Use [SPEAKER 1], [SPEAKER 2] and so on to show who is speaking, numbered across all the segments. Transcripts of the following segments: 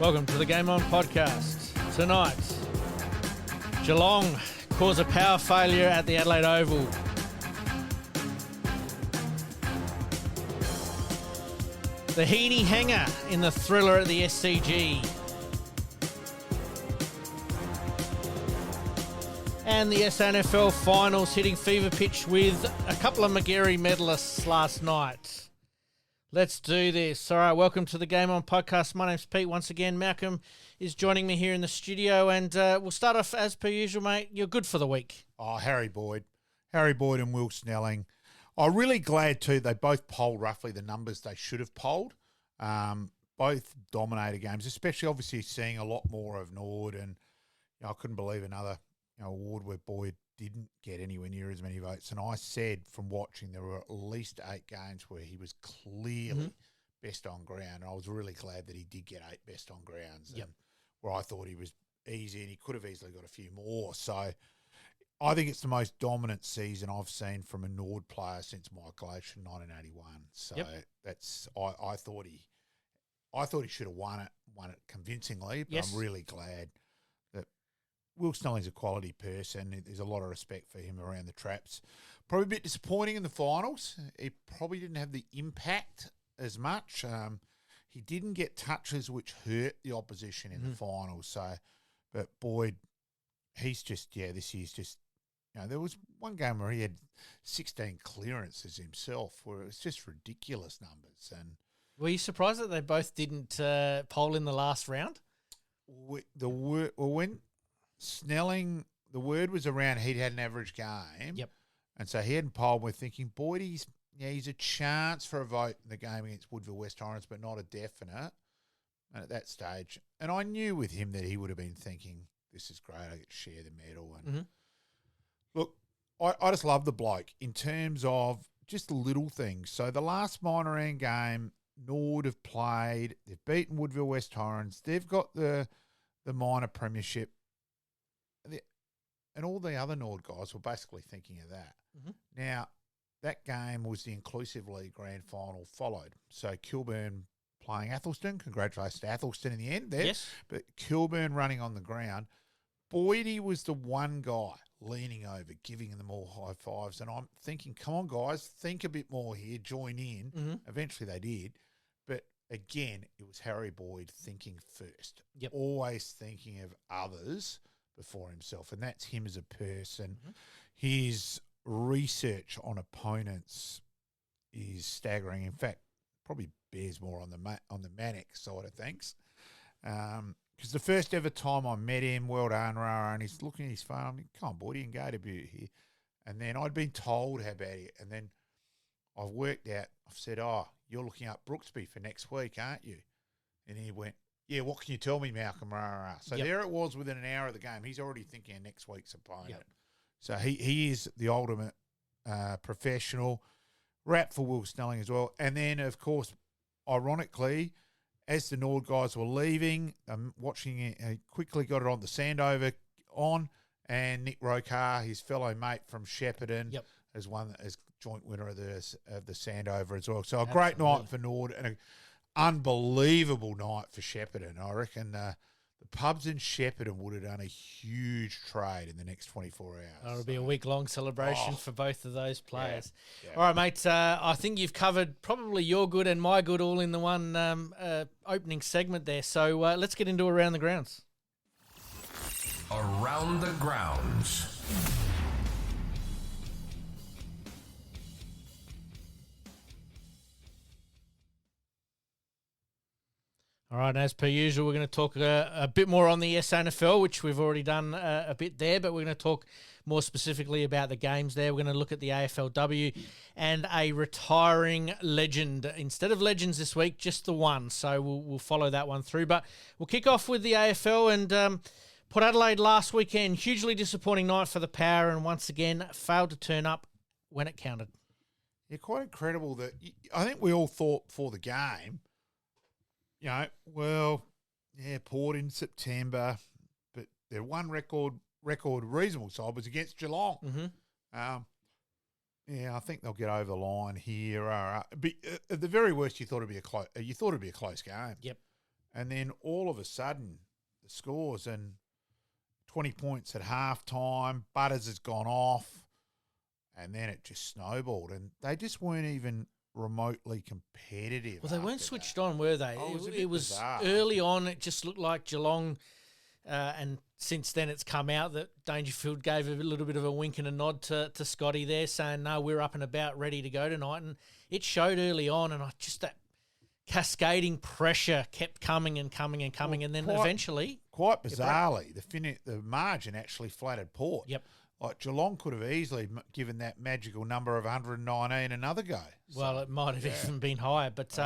[SPEAKER 1] Welcome to the Game On podcast. Tonight, Geelong cause a power failure at the Adelaide Oval. The Heaney hanger in the thriller at the SCG. And the SANFL finals hitting fever pitch with a couple of Magarey medalists last night. Let's do this. All right, welcome to the Game On podcast. My name's Pete once again. Malcolm is joining me here in the studio, and we'll start off as per usual, mate. You're good for the week.
[SPEAKER 2] Oh, Harry Boyd and Will Snelling. I'm really glad too they both polled roughly the numbers they should have polled. Both dominated games, especially obviously seeing a lot more of Nord, and I couldn't believe another award where Boyd didn't get anywhere near as many votes. And I said from watching there were at least 8 games where he was clearly best on ground. And I was really glad that he did get 8 best on grounds, and where I thought he was easy and he could have easily got a few more. So I think it's the most dominant season I've seen from a Nord player since Michael Ocean 1981. So that's I thought he should have won it convincingly, but I'm really glad that Will Snelling's a quality person. There's a lot of respect for him around the traps. Probably a bit disappointing in the finals. He probably didn't have the impact as much. He didn't get touches which hurt the opposition in the finals. So, but Boyd, he's just, this year's just, there was one game where he had 16 clearances himself, where it was just ridiculous numbers. And
[SPEAKER 1] were you surprised that they both didn't poll in the last round?
[SPEAKER 2] When Snelling, the word was around he'd had an average game.
[SPEAKER 1] Yep.
[SPEAKER 2] And so he hadn't polled. We're thinking, Boyd, he's a chance for a vote in the game against Woodville West Torrens, but not a definite. And at that stage, and I knew with him that he would have been thinking, this is great, I get to share the medal. And look, I just love the bloke in terms of just little things. So the last minor round game, Nord have played, they've beaten Woodville West Torrens, they've got the minor premiership. And all the other Nord guys were basically thinking of that. Now, that game was the Inclusive League Grand Final followed. So Kilburn playing Athelston. Congratulations to Athelston in the end there.
[SPEAKER 1] Yes.
[SPEAKER 2] But Kilburn running on the ground. Boydie was the one guy leaning over, giving them all high fives. And I'm thinking, come on, guys, think a bit more here, join in. Eventually they did. But again, it was Harry Boyd thinking first. Always thinking of others before himself, and that's him as a person. His research on opponents is staggering. In fact, probably bears more on the Manic side of things. Because the first ever time I met him, well done, rah, and he's looking at his phone. I'm like, come on, boy, you can go to Butte here. And then I'd been told how bad he, and then I've worked out. I've said, you're looking up Brooksby for next week, aren't you? And he went, yeah, what can you tell me, Malcolm? Rah, rah. So there it was within an hour of the game. He's already thinking of next week's opponent. So he is the ultimate professional. Rap for Will Snelling as well. And then, of course, ironically, as the Nord guys were leaving, watching it, he quickly got it on the Sandover and Nick Rokar, his fellow mate from Shepparton, as joint winner of the Sandover as well. So a great night for Nord and an unbelievable night for Shepparton. I reckon the pubs in Shepparton would have done a huge trade in the next 24 hours.
[SPEAKER 1] It'll be a week-long celebration for both of those players. All right, mate, I think you've covered probably your good and my good all in the one opening segment there. So let's get into Around the Grounds.
[SPEAKER 3] Around the Grounds.
[SPEAKER 1] All right, and as per usual, we're going to talk a bit more on the SANFL, which we've already done a bit there, but we're going to talk more specifically about the games there. We're going to look at the AFLW and a retiring legend. Instead of legends this week, just the one. So we'll follow that one through. But we'll kick off with the AFL and Port Adelaide last weekend. Hugely disappointing night for the Power, and once again failed to turn up when it counted.
[SPEAKER 2] Yeah, quite incredible that I think we all thought before the game, Port in September, but their one record reasonable side was against Geelong. I think they'll get over the line here. But at the very worst, you thought it'd be a close game.
[SPEAKER 1] Yep.
[SPEAKER 2] And then all of a sudden, the scores and 20 points at halftime, Butters has gone off, and then it just snowballed. And they just weren't even remotely competitive.
[SPEAKER 1] Well, they weren't
[SPEAKER 2] after
[SPEAKER 1] switched
[SPEAKER 2] that.
[SPEAKER 1] on, were they?
[SPEAKER 2] Oh,
[SPEAKER 1] it was
[SPEAKER 2] bizarre.
[SPEAKER 1] early on. It just looked like Geelong, and since then it's come out that Dangerfield gave a little bit of a wink and a nod to Scotty there, saying, no, we're up and about, ready to go tonight. And it showed early on, and that cascading pressure kept coming and coming and coming, and then eventually...
[SPEAKER 2] Quite bizarrely, the margin actually flattered Port.
[SPEAKER 1] Yep.
[SPEAKER 2] Like Geelong could have easily given that magical number of 119 another go.
[SPEAKER 1] Well, it might have even been higher, but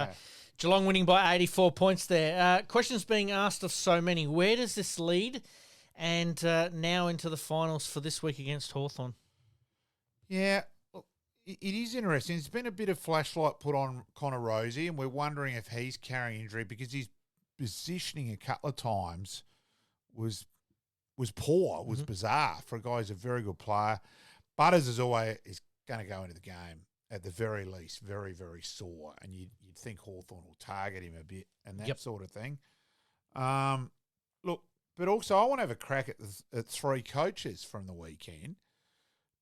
[SPEAKER 1] Geelong winning by 84 points there. Questions being asked of so many. Where does this lead? And now into the finals for this week against Hawthorn.
[SPEAKER 2] Yeah, look, it is interesting. There's been a bit of flashlight put on Connor Rosie, and we're wondering if he's carrying injury because his positioning a couple of times was poor, was bizarre for a guy who's a very good player. Butters is going to go into the game at the very least very, very sore, and you'd think Hawthorn will target him a bit and that sort of thing. Look, but also I want to have a crack at three coaches from the weekend.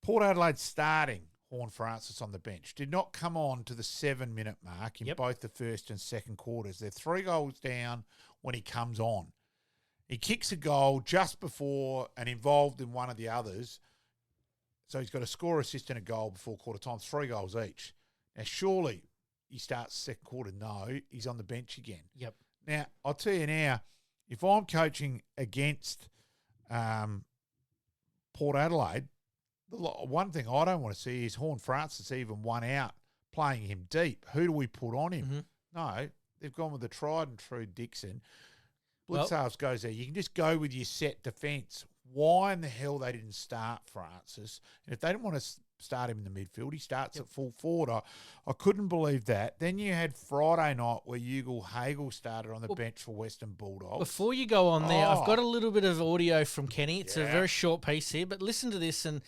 [SPEAKER 2] Port Adelaide starting Horn Francis on the bench did not come on to the 7-minute mark in both the first and second quarters. They're 3 goals down when he comes on. He kicks a goal just before and involved in one of the others. So he's got a score, assist, and a goal before quarter time, 3 goals each. Now, surely he starts second quarter. No, he's on the bench again.
[SPEAKER 1] Yep.
[SPEAKER 2] Now, I'll tell you now, if I'm coaching against Port Adelaide, the one thing I don't want to see is Horn Francis even one out, playing him deep. Who do we put on him?
[SPEAKER 1] Mm-hmm.
[SPEAKER 2] No, they've gone with the tried and true Dixon. Blitzarves goes there. You can just go with your set defence. Why in the hell they didn't start Francis? And if they didn't want to start him in the midfield, he starts at full forward. I couldn't believe that. Then you had Friday night where Ugle Hagel started on the bench for Western Bulldogs.
[SPEAKER 1] Before you go on there, I've got a little bit of audio from Kenny. It's a very short piece here, but listen to this and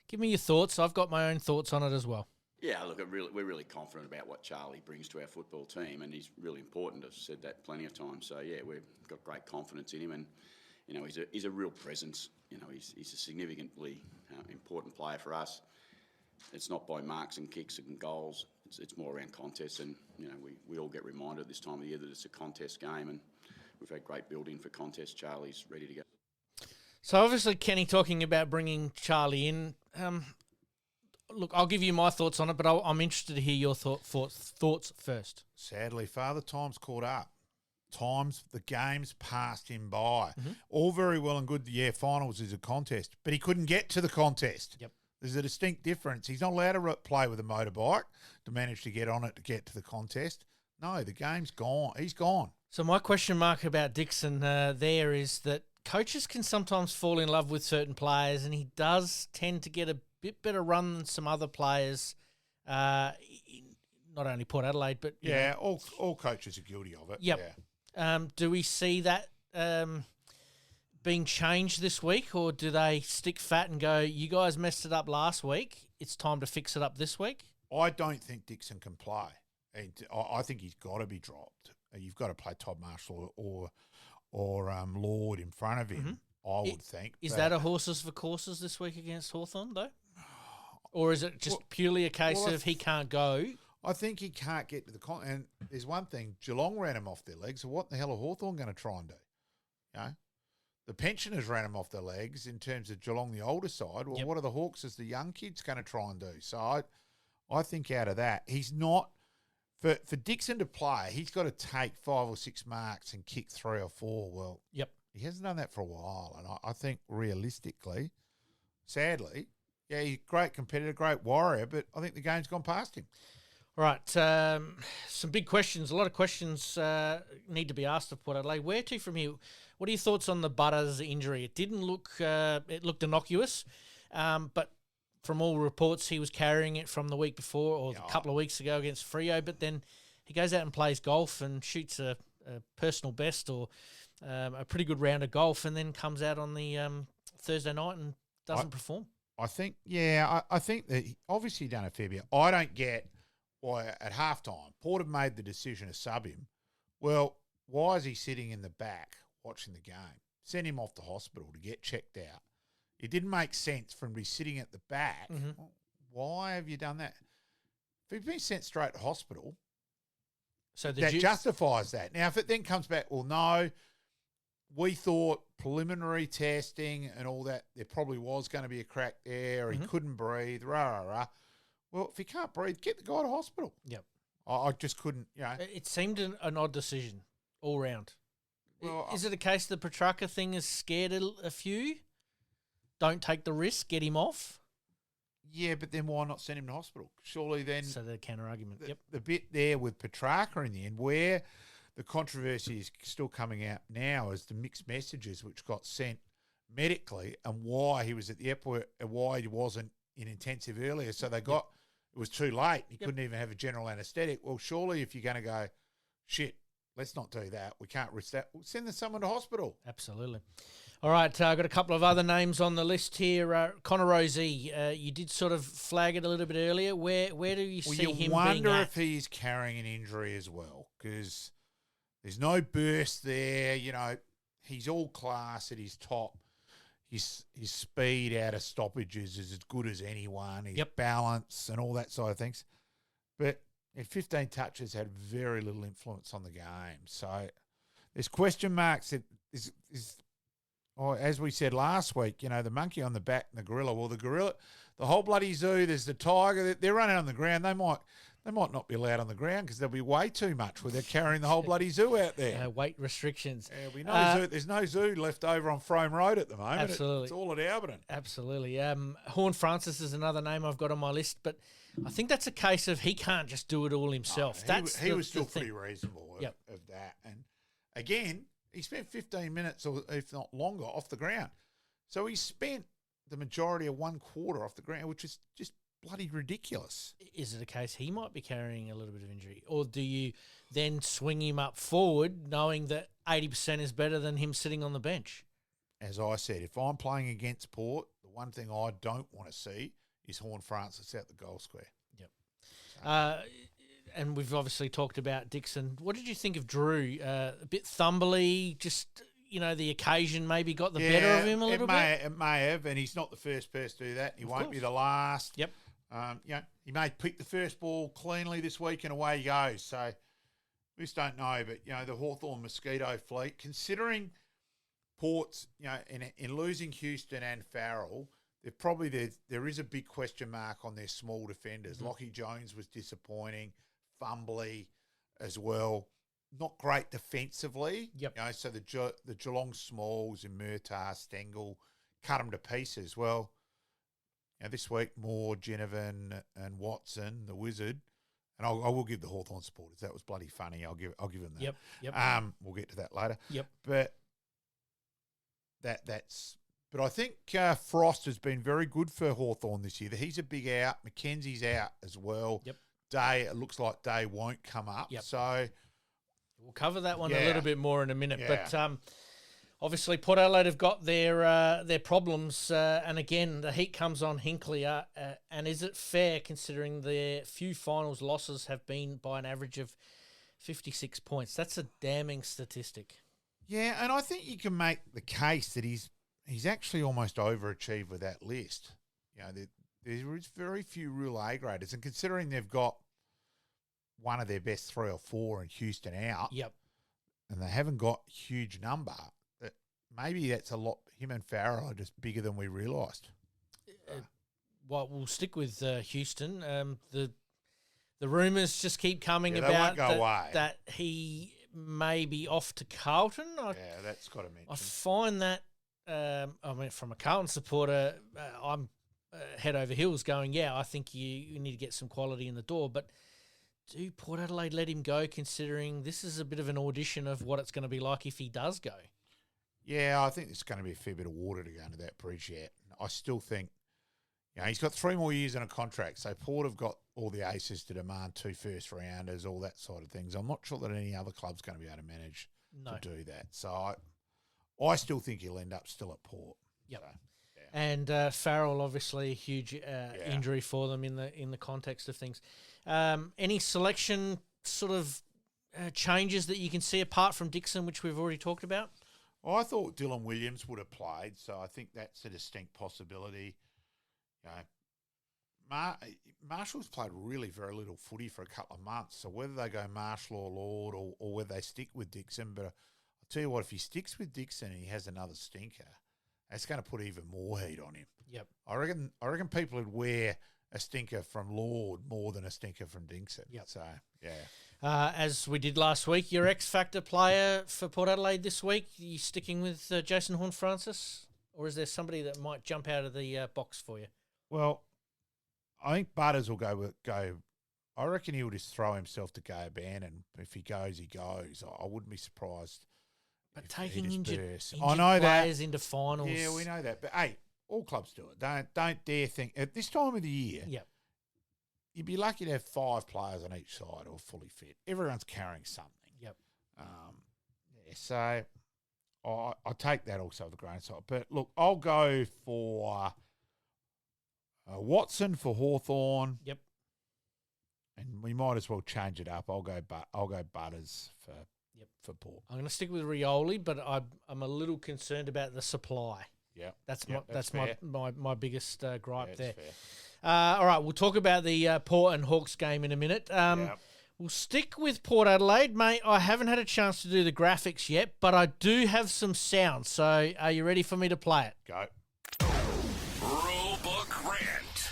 [SPEAKER 1] give me your thoughts. I've got my own thoughts on it as well.
[SPEAKER 3] Yeah, look, we're really confident about what Charlie brings to our football team, and he's really important. I've said that plenty of times. So yeah, we've got great confidence in him, and you know he's a real presence. You know he's a significantly important player for us. It's not by marks and kicks and goals. It's more around contests, and you know we all get reminded this time of the year that it's a contest game, and we've had great build-in for contests. Charlie's ready to go.
[SPEAKER 1] So obviously Kenny talking about bringing Charlie in. Look, I'll give you my thoughts on it, but I'm interested to hear your thoughts first.
[SPEAKER 2] Sadly, Father Time's caught up. The game's passed him by. Mm-hmm. All very well and good, finals is a contest, but he couldn't get to the contest.
[SPEAKER 1] Yep.
[SPEAKER 2] There's a distinct difference. He's not allowed to play with a motorbike to manage to get on it to get to the contest. No, the game's gone. He's gone.
[SPEAKER 1] So my question mark about Dixon there is that coaches can sometimes fall in love with certain players, and he does tend to get a bit better run than some other players, not only Port Adelaide, but...
[SPEAKER 2] all coaches are guilty of it.
[SPEAKER 1] Yep. Yeah. Do we see that being changed this week, or do they stick fat and go, you guys messed it up last week, it's time to fix it up this week?
[SPEAKER 2] I don't think Dixon can play. I think he's got to be dropped. You've got to play Todd Marshall or Lord in front of him, I would think.
[SPEAKER 1] Is that a horses for courses this week against Hawthorn, though? Or is it just purely a case of he can't go?
[SPEAKER 2] I think he can't get to the and there's one thing, Geelong ran him off their legs, so what the hell are Hawthorn going to try and do? You know? The pensioners ran him off their legs in terms of Geelong, the older side. Well, what are the Hawks as the young kids going to try and do? So I think out of that, he's not... For Dixon to play, he's got to take 5 or 6 marks and kick 3 or 4. Well, he hasn't done that for a while. And I think realistically, sadly, he's a great competitor, great warrior, but I think the game's gone past him.
[SPEAKER 1] All right, some big questions. A lot of questions need to be asked of Port Adelaide. Where to from here? What are your thoughts on the Butters injury? It didn't look, it looked innocuous, but from all reports, he was carrying it from the week before or a couple of weeks ago against Freo, but then he goes out and plays golf and shoots a personal best or a pretty good round of golf, and then comes out on the Thursday night and doesn't perform.
[SPEAKER 2] I think, I think that he obviously done a fair bit. I don't get why at halftime Port have made the decision to sub him. Well, why is he sitting in the back watching the game? Send him off to hospital to get checked out. It didn't make sense for him to be sitting at the back. Well, why have you done that? If he's been sent straight to hospital,
[SPEAKER 1] so
[SPEAKER 2] that justifies that. Now, if it then comes back, well, no, we thought preliminary testing and all that, there probably was going to be a crack there, or he couldn't breathe, Well, if he can't breathe, get the guy to hospital.
[SPEAKER 1] Yep.
[SPEAKER 2] I just couldn't,
[SPEAKER 1] It seemed an odd decision all round.
[SPEAKER 2] Well,
[SPEAKER 1] is it a case the Petrarca thing has scared a few? Don't take the risk, get him off?
[SPEAKER 2] Yeah, but then why not send him to hospital? Surely then...
[SPEAKER 1] So the counter-argument,
[SPEAKER 2] The bit there with Petrarca in the end, where the controversy is still coming out now is the mixed messages which got sent medically and why he was at the airport and why he wasn't in intensive earlier. So they got... It was too late. He couldn't even have a general anaesthetic. Well, surely if you're going to go, shit, let's not do that. We can't risk that. We'll send someone to hospital.
[SPEAKER 1] Absolutely. All right, I've got a couple of other names on the list here. Connor Rozee, you did sort of flag it a little bit earlier. Where do you see him being at?
[SPEAKER 2] You wonder if he's carrying an injury as well, because there's no burst there. He's all class at his top. His speed out of stoppages is as good as anyone. His balance and all that side of things. But at 15 touches had very little influence on the game. So there's question marks. As we said last week, the monkey on the back and the gorilla. Well, the whole bloody zoo, there's the tiger. They're running on the ground. They might not be allowed on the ground because there'll be way too much where they're carrying the whole bloody zoo out there.
[SPEAKER 1] Weight restrictions.
[SPEAKER 2] We know there's no zoo left over on Frome Road at the moment.
[SPEAKER 1] Absolutely.
[SPEAKER 2] It's all at Alberton.
[SPEAKER 1] Absolutely. Horn Francis is another name I've got on my list, but I think that's a case of he can't just do it all himself.
[SPEAKER 2] He was still pretty reasonable of that. And again, he spent 15 minutes, or if not longer, off the ground. So he spent the majority of one quarter off the ground, which is just bloody ridiculous.
[SPEAKER 1] Is it a case he might be carrying a little bit of injury? Or do you then swing him up forward knowing that 80% is better than him sitting on the bench?
[SPEAKER 2] As I said, if I'm playing against Port, the one thing I don't want to see is Horn Francis out the goal square.
[SPEAKER 1] Yep. And we've obviously talked about Dixon. What did you think of Drew? A bit thumbly, just, the occasion maybe got the better of him a little bit?
[SPEAKER 2] It may have, and he's not the first person to do that. He won't be the last.
[SPEAKER 1] Yep.
[SPEAKER 2] He may pick the first ball cleanly this week and away he goes. So we just don't know. But, the Hawthorn Mosquito fleet, considering Port's, in losing Houston and Farrell, there is a big question mark on their small defenders. Lockie Jones was disappointing, fumbly as well. Not great defensively.
[SPEAKER 1] Yep.
[SPEAKER 2] So the Geelong Smalls and Murtagh, Stengel cut them to pieces. Well, this week, Moore, Ginnivan and Watson, the Wizard, and I will give the Hawthorn supporters, that was bloody funny. I'll give them that.
[SPEAKER 1] Yep.
[SPEAKER 2] We'll get to that later.
[SPEAKER 1] Yep.
[SPEAKER 2] But But I think Frost has been very good for Hawthorn this year. He's a big out. Mackenzie's out as well.
[SPEAKER 1] Yep.
[SPEAKER 2] It looks like Day won't come up.
[SPEAKER 1] Yep.
[SPEAKER 2] So
[SPEAKER 1] we'll cover that one a little bit more in a minute.
[SPEAKER 2] Yeah.
[SPEAKER 1] But obviously Port Adelaide have got their problems. And again, the heat comes on Hinckley. And is it fair considering their few finals losses have been by an average of 56 points? That's a damning statistic.
[SPEAKER 2] Yeah, and I think you can make the case that he's actually almost overachieved with that list. There is very few real A graders, and considering they've got one of their best 3 or 4 in Houston out,
[SPEAKER 1] yep,
[SPEAKER 2] and they haven't got a huge number, that maybe that's a lot. Him and Farrell are just bigger than we realised.
[SPEAKER 1] Well, we'll stick with Houston. The rumours just keep coming about that he may be off to Carlton.
[SPEAKER 2] That's got to mention.
[SPEAKER 1] I find that, from a Carlton supporter, I'm head over heels going, I think you need to get some quality in the door. But do Port Adelaide let him go, considering this is a bit of an audition of what it's going to be like if he does go? Yeah,
[SPEAKER 2] I think there's going to be a fair bit of water to go into that bridge yet. I still think, he's got 3 more years in a contract, so Port have got all the aces to demand 2 first-rounders, all that sort of things. I'm not sure that any other club's going to be able to manage to do that. So I still think he'll end up still at Port.
[SPEAKER 1] Yep.
[SPEAKER 2] So,
[SPEAKER 1] and Farrell, obviously, a huge injury for them in the context of things. Any selection sort of changes that you can see apart from Dixon, which we've already talked about?
[SPEAKER 2] Well, I thought Dylan Williams would have played, so I think that's a distinct possibility. You know, Marshall's played really very little footy for a couple of months, so whether they go Marshall or Lord or whether they stick with Dixon, but I'll tell you what, if he sticks with Dixon and he has another stinker, that's going to put even more heat on him.
[SPEAKER 1] Yep.
[SPEAKER 2] I reckon people would wear a stinker from Lord more than a stinker from Dixon.
[SPEAKER 1] Yep.
[SPEAKER 2] So, yeah.
[SPEAKER 1] As we did last week, your X-Factor player for Port Adelaide this week, are you sticking with Jason Horne-Francis? Or is there somebody that might jump out of the box for you?
[SPEAKER 2] Well, I think Butters will go. I reckon he'll just throw himself to go Bannon. If he goes, he goes. I wouldn't be surprised.
[SPEAKER 1] But taking injured
[SPEAKER 2] I know
[SPEAKER 1] players
[SPEAKER 2] that.
[SPEAKER 1] into finals.
[SPEAKER 2] Yeah, we know that. But, hey, all clubs do it. Don't dare think. At this time of the year,
[SPEAKER 1] Yep.
[SPEAKER 2] you'd be lucky to have 5 players on each side who are fully fit. Everyone's carrying something.
[SPEAKER 1] Yep.
[SPEAKER 2] So I take that also with a grain of salt. But, look, I'll go for Watson for Hawthorn.
[SPEAKER 1] Yep.
[SPEAKER 2] And we might as well change it up. I'll go Butters for Port.
[SPEAKER 1] I'm going to stick with Rioli, but I'm a little concerned about the supply.
[SPEAKER 2] Yeah,
[SPEAKER 1] That's
[SPEAKER 2] fair.
[SPEAKER 1] my biggest gripe
[SPEAKER 2] Yeah,
[SPEAKER 1] there.
[SPEAKER 2] fair.
[SPEAKER 1] All right, we'll talk about the Port and Hawks game in a minute. We'll stick with Port Adelaide, mate. I haven't had a chance to do the graphics yet, but I do have some sound. So are you ready for me to play it?
[SPEAKER 2] Go.
[SPEAKER 4] Rulebook Rant.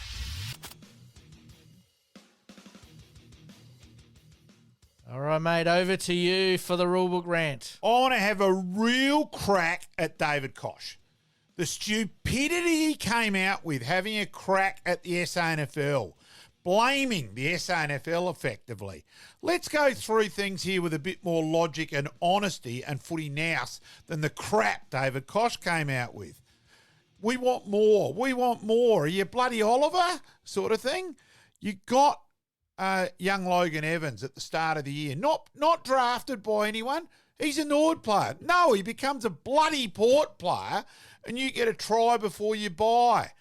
[SPEAKER 1] All right, mate, over to you for the rulebook rant.
[SPEAKER 2] I want to have a real crack at David Koch. The stupidity he came out with having a crack at the SANFL, blaming the SANFL effectively. Let's go through things here with a bit more logic and honesty and footy nous than the crap David Koch came out with. We want more. We want more. Are you bloody Oliver? Sort of thing. You got young Logan Evans at the start of the year. Not drafted by anyone. He's a Nord player. No, he becomes a bloody Port player and you get a try before you buy.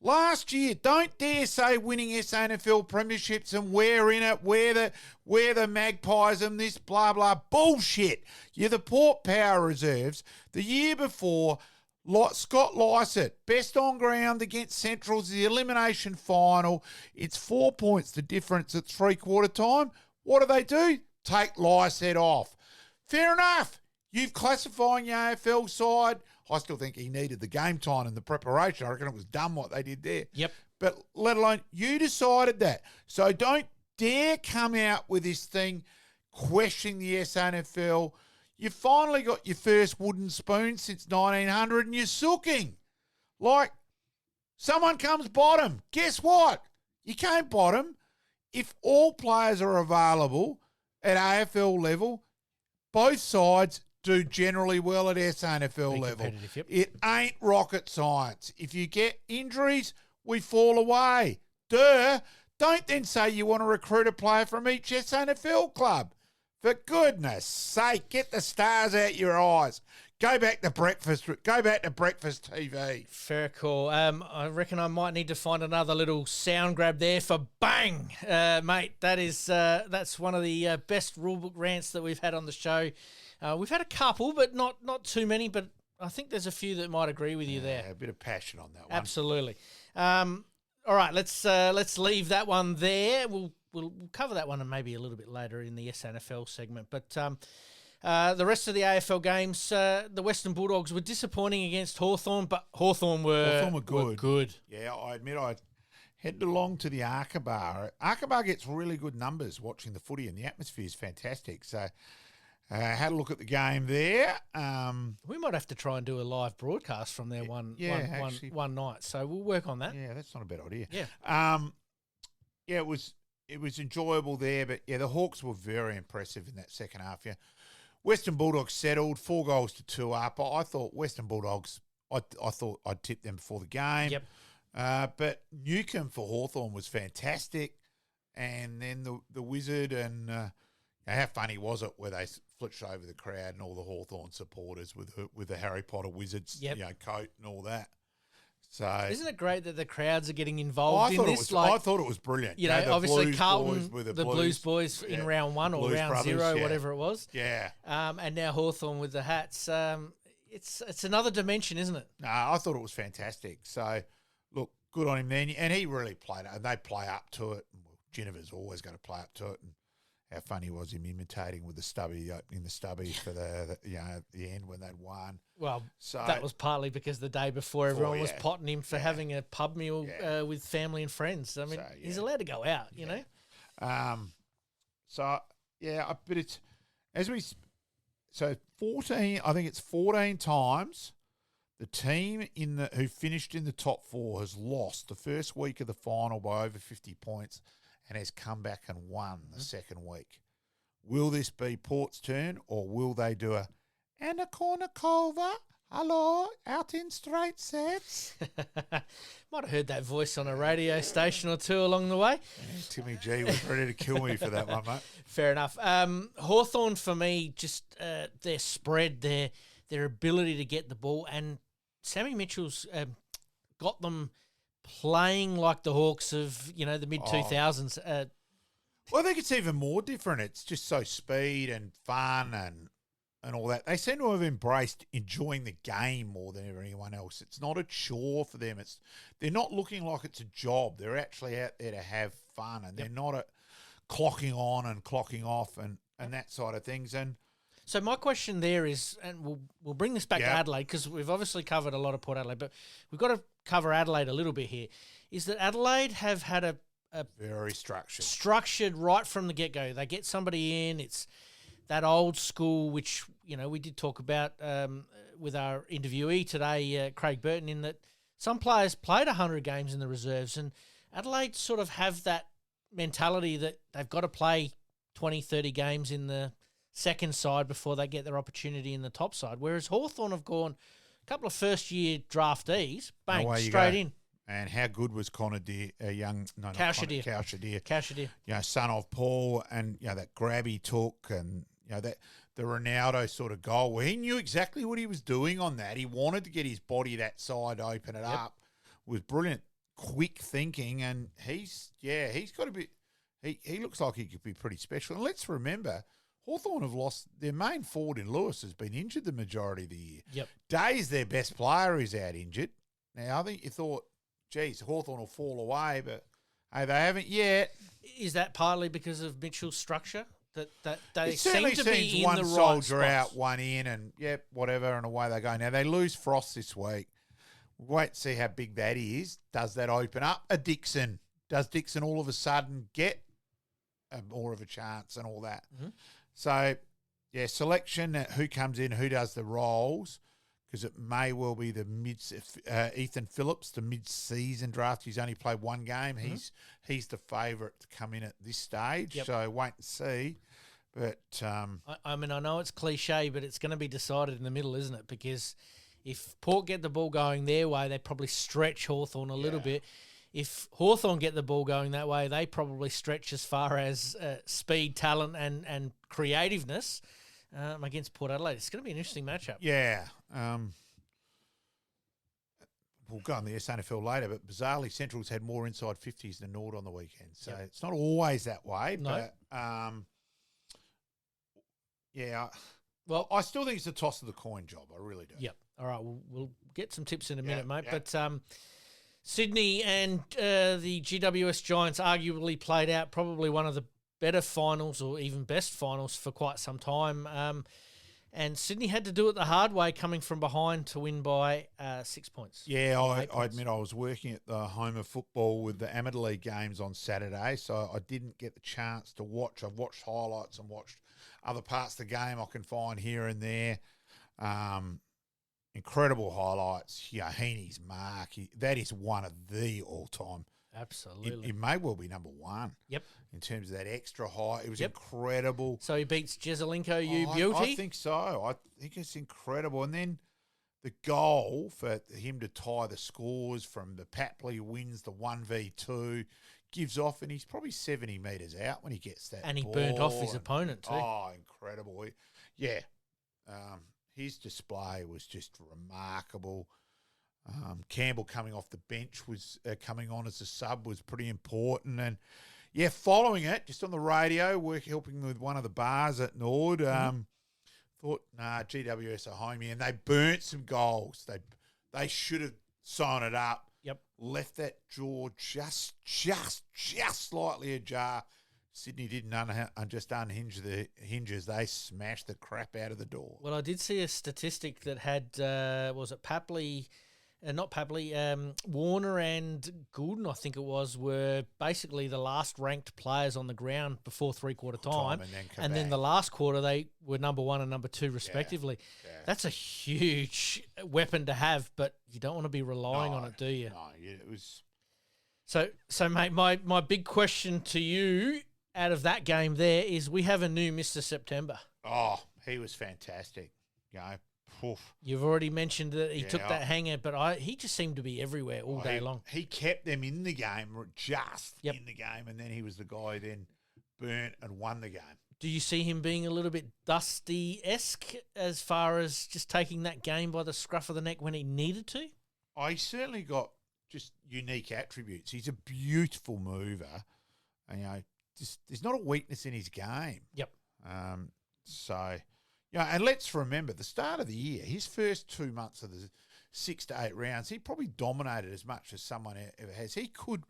[SPEAKER 2] Last year, don't dare say winning SANFL premierships and we're in it, we're the Magpies and this blah, blah, bullshit. You're the Port Power Reserves. The year before, Scott Lycett, best on ground against Central's the elimination final. It's 4 points the difference at three-quarter time. What do? Take Lycett off. Fair enough. You've classifying your AFL side. I still think he needed the game time and the preparation. I reckon it was dumb what they did there.
[SPEAKER 1] Yep.
[SPEAKER 2] But let alone, you decided that. So don't dare come out with this thing questioning the SANFL. You finally got your first wooden spoon since 1900 and you're sooking. Like, someone comes bottom. Guess what? You can't bottom. If all players are available at AFL level, both sides do generally well at SANFL level.
[SPEAKER 1] Yep.
[SPEAKER 2] It ain't rocket science. If you get injuries, we fall away. Duh. Don't then say you want to recruit a player from each SANFL club. For goodness sake, get the stars out your eyes. Go back to breakfast. Go back to breakfast TV.
[SPEAKER 1] Fair call. I reckon I might need to find another little sound grab there for bang, mate. That's one of the best rulebook rants that we've had on the show. We've had a couple, but not too many. But I think there's a few that might agree with you there.
[SPEAKER 2] A bit of passion on that one.
[SPEAKER 1] Absolutely. All right, let's leave that one there. We'll cover that one and maybe a little bit later in the SANFL segment. But the rest of the AFL games, the Western Bulldogs were disappointing against Hawthorn, but Hawthorn were good.
[SPEAKER 2] Yeah, I admit I headed along to the Arkabar. Arkabar gets really good numbers watching the footy and the atmosphere is fantastic. So had a look at the game there.
[SPEAKER 1] We might have to try and do a live broadcast from there one night. So we'll work on that.
[SPEAKER 2] Yeah, that's not a bad idea.
[SPEAKER 1] Yeah.
[SPEAKER 2] It was enjoyable there, but yeah, the Hawks were very impressive in that second half. Yeah, Western Bulldogs settled 4-2 up. I thought Western Bulldogs. I thought I'd tip them before the game.
[SPEAKER 1] Yep.
[SPEAKER 2] But Newcombe for Hawthorn was fantastic, and then the Wizard and how funny was it where they flitched over the crowd and all the Hawthorn supporters with the Harry Potter Wizards coat and all that. So
[SPEAKER 1] Isn't it great that the crowds are getting
[SPEAKER 2] I
[SPEAKER 1] involved in
[SPEAKER 2] thought
[SPEAKER 1] this?
[SPEAKER 2] I thought it was brilliant.
[SPEAKER 1] You know,
[SPEAKER 2] the
[SPEAKER 1] obviously
[SPEAKER 2] Blues
[SPEAKER 1] Carlton,
[SPEAKER 2] boys with
[SPEAKER 1] the Blues boys in round 1 or
[SPEAKER 2] Blues
[SPEAKER 1] round
[SPEAKER 2] brothers,
[SPEAKER 1] 0,
[SPEAKER 2] yeah.
[SPEAKER 1] whatever it was.
[SPEAKER 2] Yeah.
[SPEAKER 1] And now Hawthorn with the hats. It's another dimension, isn't it?
[SPEAKER 2] No, I thought it was fantastic. So, look, good on him then. And he really played it. And they play up to it. And Ginniver's always going to play up to it. And how funny was him imitating with the stubby, opening the stubby for the the end when they'd won.
[SPEAKER 1] Well,
[SPEAKER 2] So
[SPEAKER 1] that was partly because the day before everyone was potting him for having a pub meal with family and friends. I mean, he's allowed to go out, you know.
[SPEAKER 2] But it's so 14. I think it's 14 times the team who finished in the top 4 has lost the first week of the final by over 50 points and has come back and won the second week. Will this be Port's turn, or will they do and a corner cover? Hello, out in straight sets.
[SPEAKER 1] Might have heard that voice on a radio station or two along the way.
[SPEAKER 2] Yeah, Timmy G was ready to kill me for that one, mate.
[SPEAKER 1] Fair enough. Hawthorn for me, just their spread, their ability to get the ball, and Sammy Mitchell's got them playing like the Hawks of the mid-2000s.
[SPEAKER 2] Well, I think it's even more different. It's just so speed and fun and all that. They seem to have embraced enjoying the game more than anyone else. It's not a chore for them. They're not looking like it's a job. They're actually out there to have fun, and they're not clocking on and clocking off and that side of things. And
[SPEAKER 1] so my question there is, and we'll bring this back to Adelaide because we've obviously covered a lot of Port Adelaide, but we've got to cover Adelaide a little bit here, is that Adelaide have had a
[SPEAKER 2] very structured.
[SPEAKER 1] Structured right from the get-go. They get somebody in. It's that old school, which, we did talk about with our interviewee today, Craig Burton, in that some players played 100 games in the reserves, and Adelaide sort of have that mentality that they've got to play 20, 30 games in the second side before they get their opportunity in the top side, whereas Hawthorn have gone a couple of first-year draftees, bang, straight in.
[SPEAKER 2] And how good was Connor Deere,
[SPEAKER 1] Cowshadeer.
[SPEAKER 2] Son of Paul, and that grab he took, and that the Ronaldo sort of goal where he knew exactly what he was doing on that. He wanted to get his body that side, open it up. Was brilliant, quick thinking, and he's got to be. He looks like he could be pretty special. And let's remember, Hawthorn have lost their main forward in Lewis has been injured the majority of the year.
[SPEAKER 1] Yep.
[SPEAKER 2] Day's their best player is out injured. Now I think you thought, geez, Hawthorn will fall away, but hey, they haven't yet.
[SPEAKER 1] Is that partly because of Mitchell's structure? That they
[SPEAKER 2] it
[SPEAKER 1] seem to be in
[SPEAKER 2] one
[SPEAKER 1] the right
[SPEAKER 2] soldier
[SPEAKER 1] spots.
[SPEAKER 2] out, one in, and whatever, and away they go. Now they lose Frost this week. We'll wait and see how big that is. Does that open up a Dixon? Does Dixon all of a sudden get more of a chance and all that?
[SPEAKER 1] Mm-hmm.
[SPEAKER 2] So, selection, who comes in, who does the roles, because it may well be the Ethan Phillips, the mid-season draft. He's only played one game.
[SPEAKER 1] Mm-hmm.
[SPEAKER 2] He's the favourite to come in at this stage.
[SPEAKER 1] Yep.
[SPEAKER 2] So wait and see. But
[SPEAKER 1] I mean, I know it's cliche, but it's going to be decided in the middle, isn't it? Because if Port get the ball going their way, they probably stretch Hawthorn a little bit. If Hawthorn get the ball going that way, they probably stretch as far as speed, talent, and creativeness against Port Adelaide. It's going to be an interesting matchup.
[SPEAKER 2] Yeah. We'll go on the SANFL later, but bizarrely, Central's had more inside 50s than Nord on the weekend. So it's not always that way.
[SPEAKER 1] No.
[SPEAKER 2] But, well, I still think it's a toss of the coin job. I really do.
[SPEAKER 1] Yep. All right, we'll get some tips in a minute, mate.
[SPEAKER 2] Yeah.
[SPEAKER 1] But Sydney and the GWS Giants arguably played out probably one of the better finals or even best finals for quite some time. And Sydney had to do it the hard way, coming from behind to win by 6 points.
[SPEAKER 2] Yeah, I admit I was working at the home of football with the Amateur League games on Saturday, so I didn't get the chance to watch. I've watched highlights and watched other parts of the game I can find here and there. Incredible highlights. Heaney's mark, that is one of the all-time.
[SPEAKER 1] Absolutely.
[SPEAKER 2] It may well be number one.
[SPEAKER 1] Yep.
[SPEAKER 2] In terms of that extra height. It was incredible.
[SPEAKER 1] So he beats Jezelenko, beauty?
[SPEAKER 2] I think so. I think it's incredible. And then the goal for him to tie the scores from the Papley wins the 1v2, gives off, and he's probably 70 metres out when he gets that
[SPEAKER 1] And he
[SPEAKER 2] ball.
[SPEAKER 1] burnt off his opponent too.
[SPEAKER 2] Oh, incredible. His display was just remarkable. Campbell coming off the bench was coming on as a sub was pretty important. And, yeah, following it, just on the radio, helping with one of the bars at Nord, thought, nah, GWS are home here. And they burnt some goals. They should have sewn it up.
[SPEAKER 1] Yep.
[SPEAKER 2] Left that jaw just slightly ajar. Sydney didn't just unhinge the hinges. They smashed the crap out of the door.
[SPEAKER 1] Well, I did see a statistic that had, was it Papley, not Papley, Warner and Goulden, I think it was, were basically the last ranked players on the ground before three-quarter time. And then the last quarter, they were number 1 and number 2, respectively. Yeah. That's a huge weapon to have, but you don't want to be relying on it, do you?
[SPEAKER 2] No, it was...
[SPEAKER 1] So mate, my big question to you out of that game there is we have a new Mr. September.
[SPEAKER 2] Oh, he was fantastic. Poof.
[SPEAKER 1] You've already mentioned that he took that hanger, but he just seemed to be everywhere all day long.
[SPEAKER 2] He kept them in the game, in the game, and then he was the guy then burnt and won the game.
[SPEAKER 1] Do you see him being a little bit Dusty-esque as far as just taking that game by the scruff of the neck when he needed to?
[SPEAKER 2] I certainly got just unique attributes. He's a beautiful mover, and there's not a weakness in his game.
[SPEAKER 1] Yep.
[SPEAKER 2] And let's remember the start of the year, his first 2 months of the 6 to 8 rounds, he probably dominated as much as someone ever has. He could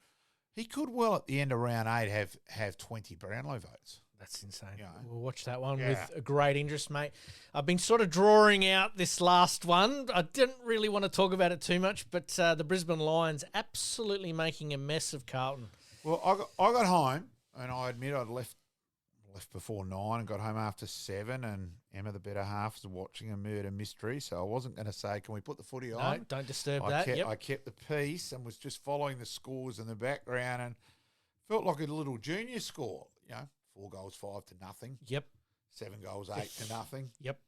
[SPEAKER 2] well at the end of round 8 have 20 Brownlow votes.
[SPEAKER 1] That's insane. We'll watch that one with a great interest, mate. I've been sort of drawing out this last one. I didn't really want to talk about it too much, but the Brisbane Lions absolutely making a mess of Carlton.
[SPEAKER 2] Well, I got home, and I admit I'd left before 9 and got home after 7, and Emma, the better half, was watching a murder mystery, so I wasn't going to say, can we put the footy on?
[SPEAKER 1] No, don't disturb that.
[SPEAKER 2] I kept the peace and was just following the scores in the background and felt like a little junior score, 4 goals, 5 to nothing.
[SPEAKER 1] Yep.
[SPEAKER 2] 7 goals, 8 to nothing.
[SPEAKER 1] Yep.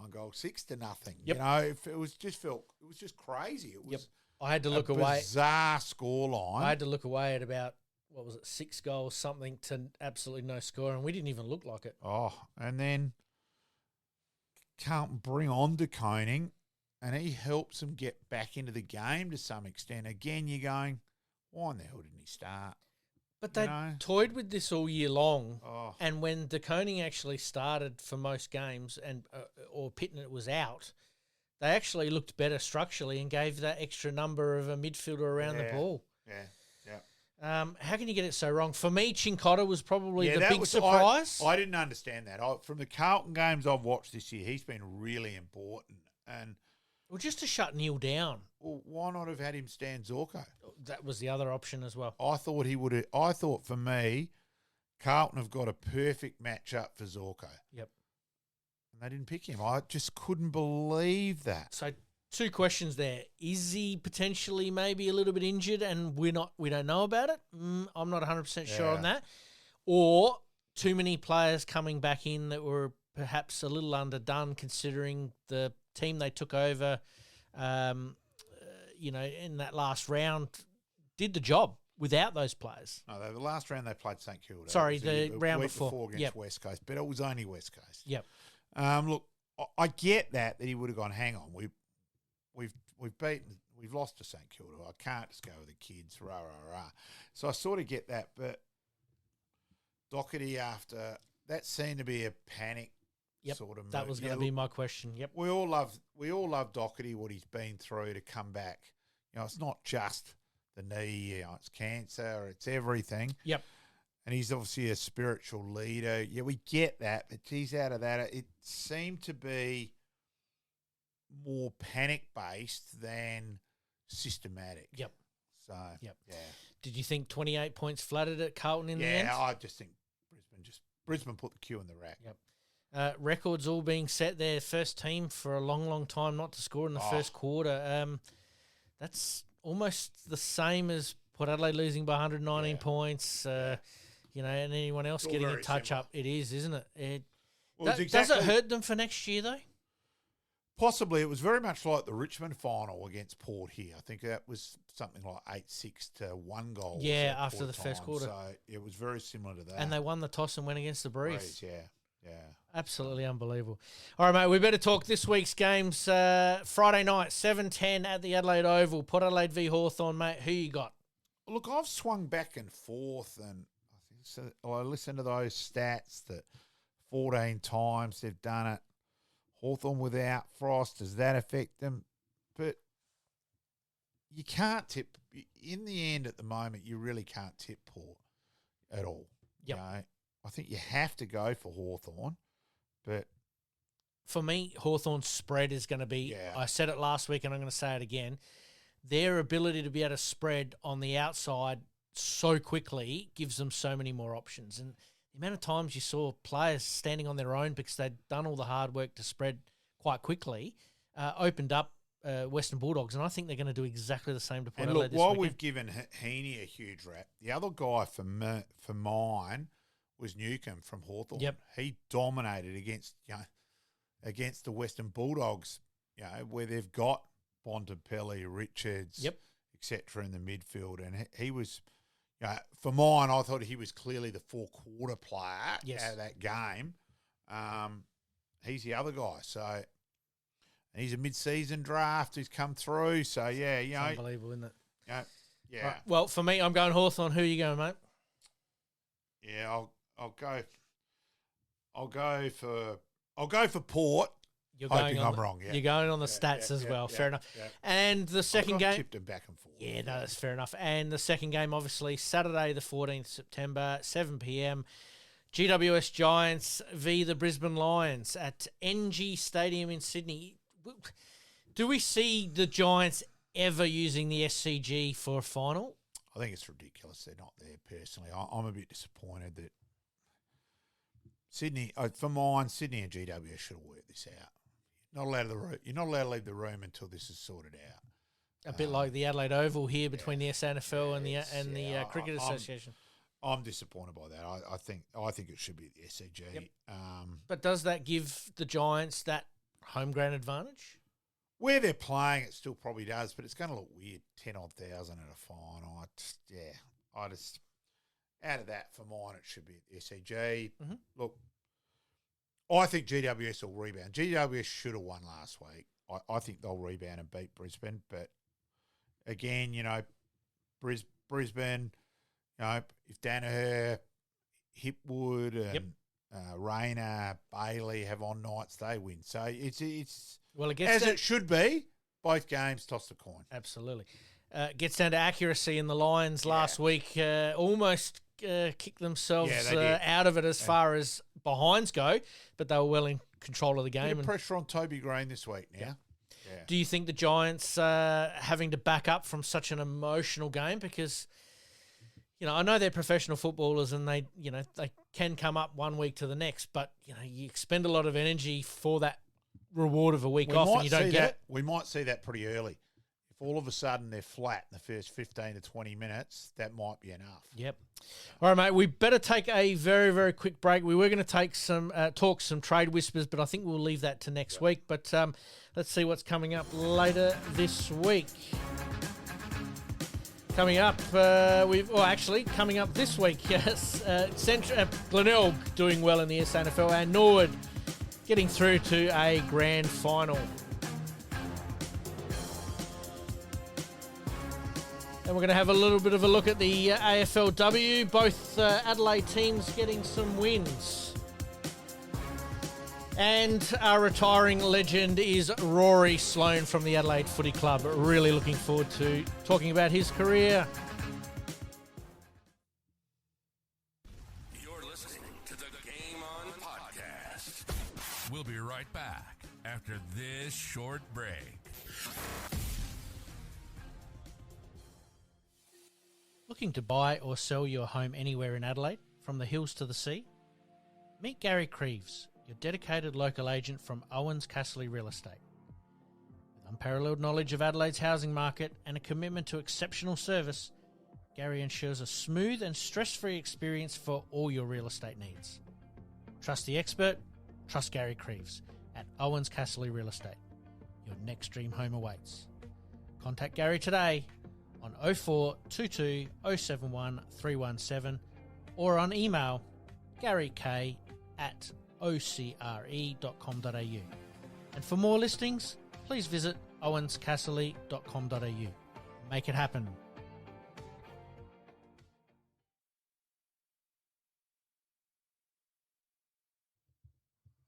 [SPEAKER 2] 9 goals, 6 to nothing.
[SPEAKER 1] Yep.
[SPEAKER 2] It was just crazy. It was
[SPEAKER 1] I had to look away.
[SPEAKER 2] Bizarre scoreline.
[SPEAKER 1] I had to look away at about, 6 goals, something to absolutely no score, and we didn't even look like it.
[SPEAKER 2] Oh, and then Carlton bring on De Koning, and he helps them get back into the game to some extent. Again, you're going, why in the hell didn't he start?
[SPEAKER 1] But they toyed with this all year long, and when De Koning actually started for most games and or Pittman was out, they actually looked better structurally and gave that extra number of a midfielder around the ball.
[SPEAKER 2] Yeah.
[SPEAKER 1] How can you get it so wrong? For me, Chincotta was probably the big surprise.
[SPEAKER 2] I didn't understand that. From the Carlton games I've watched this year, he's been really important. And
[SPEAKER 1] just to shut Neil down.
[SPEAKER 2] Well, why not have had him stand Zorko?
[SPEAKER 1] That was the other option as well.
[SPEAKER 2] I thought he would have. I thought for me, Carlton have got a perfect matchup for Zorko.
[SPEAKER 1] Yep.
[SPEAKER 2] And they didn't pick him. I just couldn't believe that.
[SPEAKER 1] So 2 questions there. Is he potentially maybe a little bit injured and we don't know about it? I'm not 100% sure on that. Or too many players coming back in that were perhaps a little underdone considering the team they took over, in that last round did the job without those players.
[SPEAKER 2] No, the last round they played St Kilda.
[SPEAKER 1] Sorry, the round
[SPEAKER 2] before against West Coast, but it was only West Coast.
[SPEAKER 1] Yep.
[SPEAKER 2] Look, I get that he would have gone, hang on, we've lost to St Kilda. I can't just go with the kids, rah, rah, rah. So I sort of get that, but Doherty after, that seemed to be a panic sort of move.
[SPEAKER 1] That was going to be my question. Yep.
[SPEAKER 2] We all love Doherty, what he's been through to come back. It's not just the knee, it's cancer, it's everything.
[SPEAKER 1] Yep.
[SPEAKER 2] And he's obviously a spiritual leader. Yeah, we get that, but he's out of that. It seemed to be more panic-based than systematic.
[SPEAKER 1] Yep.
[SPEAKER 2] So, yeah.
[SPEAKER 1] Did you think 28 points flattered at Carlton in the end?
[SPEAKER 2] Yeah, I just think Brisbane put the cue in the rack.
[SPEAKER 1] Yep. Records all being set there. First team for a long, long time not to score in the first quarter. That's almost the same as Port Adelaide losing by 119 points. And anyone else getting a touch-up. It is, isn't it? Does it hurt them for next year, though?
[SPEAKER 2] Possibly. It was very much like the Richmond final against Port here. I think that was something like 8-6 to 1 goal.
[SPEAKER 1] Yeah, after the first quarter.
[SPEAKER 2] So it was very similar to that.
[SPEAKER 1] And they won the toss and went against the Breeze.
[SPEAKER 2] Yeah. Yeah.
[SPEAKER 1] Absolutely unbelievable. All right, mate, we better talk this week's games. Friday night, 7:10 at the Adelaide Oval. Port Adelaide v Hawthorn, mate. Who you got?
[SPEAKER 2] Look, I've swung back and forth, and I listened to those stats that 14 times they've done it. Hawthorn without Frost, does that affect them? But you can't tip. In the end, at the moment, you really can't tip Port at all.
[SPEAKER 1] Yep.
[SPEAKER 2] You know, I think you have to go for Hawthorn, but
[SPEAKER 1] For me, Hawthorn's spread is going to be, I said it last week and I'm going to say it again, their ability to be able to spread on the outside so quickly gives them so many more options. And the amount of times you saw players standing on their own because they'd done all the hard work to spread quite quickly, opened up Western Bulldogs, and I think they're going to do exactly the same to Port Adelaide this
[SPEAKER 2] while
[SPEAKER 1] weekend.
[SPEAKER 2] we've given Heaney a huge rap, the other guy for mine was Newcomb from Hawthorn.
[SPEAKER 1] Yep.
[SPEAKER 2] He dominated against the Western Bulldogs, where they've got Bontempelli, Richards, etc. in the midfield, and he was. For mine, I thought he was clearly the four-quarter player out of that game. He's the other guy, so he's a mid-season draft who's come through. So
[SPEAKER 1] it's unbelievable, isn't it?
[SPEAKER 2] Yeah.
[SPEAKER 1] Right. Well, for me, I'm going Hawthorn. Who are you going, mate?
[SPEAKER 2] Yeah, I'll go for Port.
[SPEAKER 1] You're
[SPEAKER 2] hoping
[SPEAKER 1] going
[SPEAKER 2] I'm wrong. Yeah,
[SPEAKER 1] you're going on the stats as well. Fair enough.
[SPEAKER 2] Yeah.
[SPEAKER 1] And the second game,
[SPEAKER 2] tipped them back and forth.
[SPEAKER 1] Yeah, no, that's fair enough. And the second game, obviously, Saturday, the 14th September, 7 p.m. GWS Giants v the Brisbane Lions at NG Stadium in Sydney. Do we see the Giants ever using the SCG for a final?
[SPEAKER 2] I think it's ridiculous they're not there. Personally, I'm a bit disappointed that Sydney. For mine, Sydney and GWS should have worked this out. You're not allowed to leave the room until this is sorted out.
[SPEAKER 1] A bit like the Adelaide Oval here between the SANFL and the Cricket Association.
[SPEAKER 2] I'm disappointed by that. I think it should be the SCG.
[SPEAKER 1] Yep. But does that give the Giants that home ground advantage?
[SPEAKER 2] Where they're playing, it still probably does, but it's going to look weird. 10,000 at a final. I just out of that for mine, it should be the SCG.
[SPEAKER 1] Mm-hmm.
[SPEAKER 2] Look, I think GWS will rebound. GWS should have won last week. I think they'll rebound and beat Brisbane. But again, Brisbane, if Danaher, Hipwood and Rayner, Bailey have on nights, they win. So it's it should be. Both games, toss the coin.
[SPEAKER 1] Absolutely. Gets down to accuracy, and the Lions last week almost kicked themselves out of it as far as behinds go, but they were well in control of the game.
[SPEAKER 2] Bit of pressure on Toby Green this week now. Yeah.
[SPEAKER 1] Do you think the Giants having to back up from such an emotional game? Because, I know they're professional footballers and they can come up one week to the next, but, you expend a lot of energy for that reward of a week off and you don't get it.
[SPEAKER 2] We might see that pretty early. If all of a sudden they're flat in the first 15 to 20 minutes, that might be enough.
[SPEAKER 1] Yep. All right, mate, we better take a very, very quick break. We were going to take talk some trade whispers, but I think we'll leave that to next week. But let's see what's coming up later this week. Coming up, coming up this week, yes, Glenelg doing well in the SANFL and Norwood getting through to a grand final. And we're going to have a little bit of a look at the AFLW. Both Adelaide teams getting some wins. And our retiring legend is Rory Sloane from the Adelaide Footy Club. Really looking forward to talking about his career.
[SPEAKER 4] You're listening to the Game On Podcast. We'll be right back after this short break.
[SPEAKER 1] Looking to buy or sell your home anywhere in Adelaide, from the hills to the sea? Meet Gary Creeves, your dedicated local agent from Owens Castley Real Estate. With unparalleled knowledge of Adelaide's housing market and a commitment to exceptional service, Gary ensures a smooth and stress-free experience for all your real estate needs. Trust the expert, trust Gary Creeves at Owens Castley Real Estate. Your next dream home awaits. Contact Gary today on 0422 071 317 or on email garyk@owenscastley.com.au. And for more listings, please visit owenscasserly.com.au. Make it happen.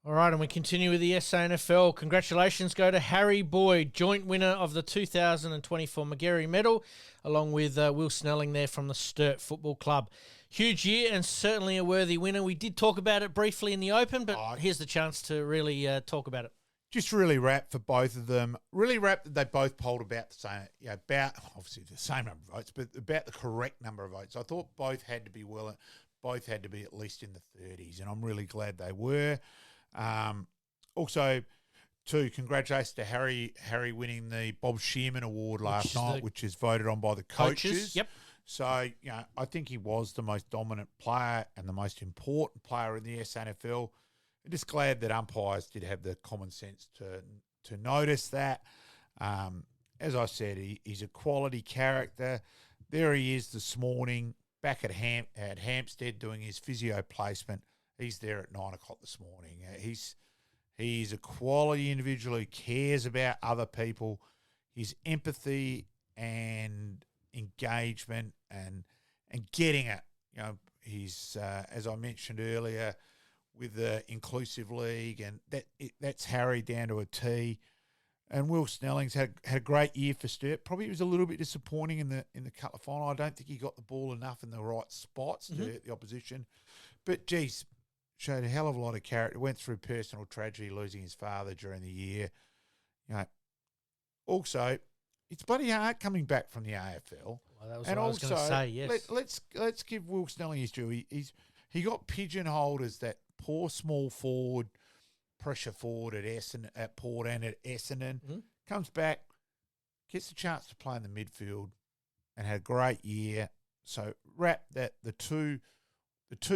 [SPEAKER 1] All right, and we continue with the SANFL. Congratulations go to Harry Boyd, joint winner of the 2024 Magarey Medal, along with Will Snelling there from the Sturt Football Club. Huge year and certainly a worthy winner. We did talk about it briefly in the Open, but here's the chance to really talk about it.
[SPEAKER 2] Just really wrapped for both of them. Really wrapped that they both polled about the same, about obviously the same number of votes, but about the correct number of votes. I thought both had to be both had to be at least in the 30s, and I'm really glad they were. Also, too, congratulations to Harry winning the Bob Shearman Award last night, which is voted on by the coaches.
[SPEAKER 1] Yep.
[SPEAKER 2] So, I think he was the most dominant player and the most important player in the SANFL. I'm just glad that umpires did have the common sense to notice that. As I said, he's a quality character. There he is this morning back at Hampstead doing his physio placement. He's there at 9 o'clock this morning. He's a quality individual who cares about other people. His empathy and engagement and getting it. He's as I mentioned earlier with the inclusive league, and that's Harry down to a T. And Will Snelling's had a great year for Sturt. Probably was a little bit disappointing in the Cutler final. I don't think he got the ball enough in the right spots to hurt the opposition. But geez, showed a hell of a lot of character. Went through personal tragedy, losing his father during the year. Also, it's bloody hard coming back from the AFL.
[SPEAKER 1] Well, that was what I was going to say. Yes,
[SPEAKER 2] let's give Will Snelling his due. He got pigeonholed as that poor small forward, pressure forward at Port and at Essendon. Comes back, gets the chance to play in the midfield, and had a great year. So wrap that the two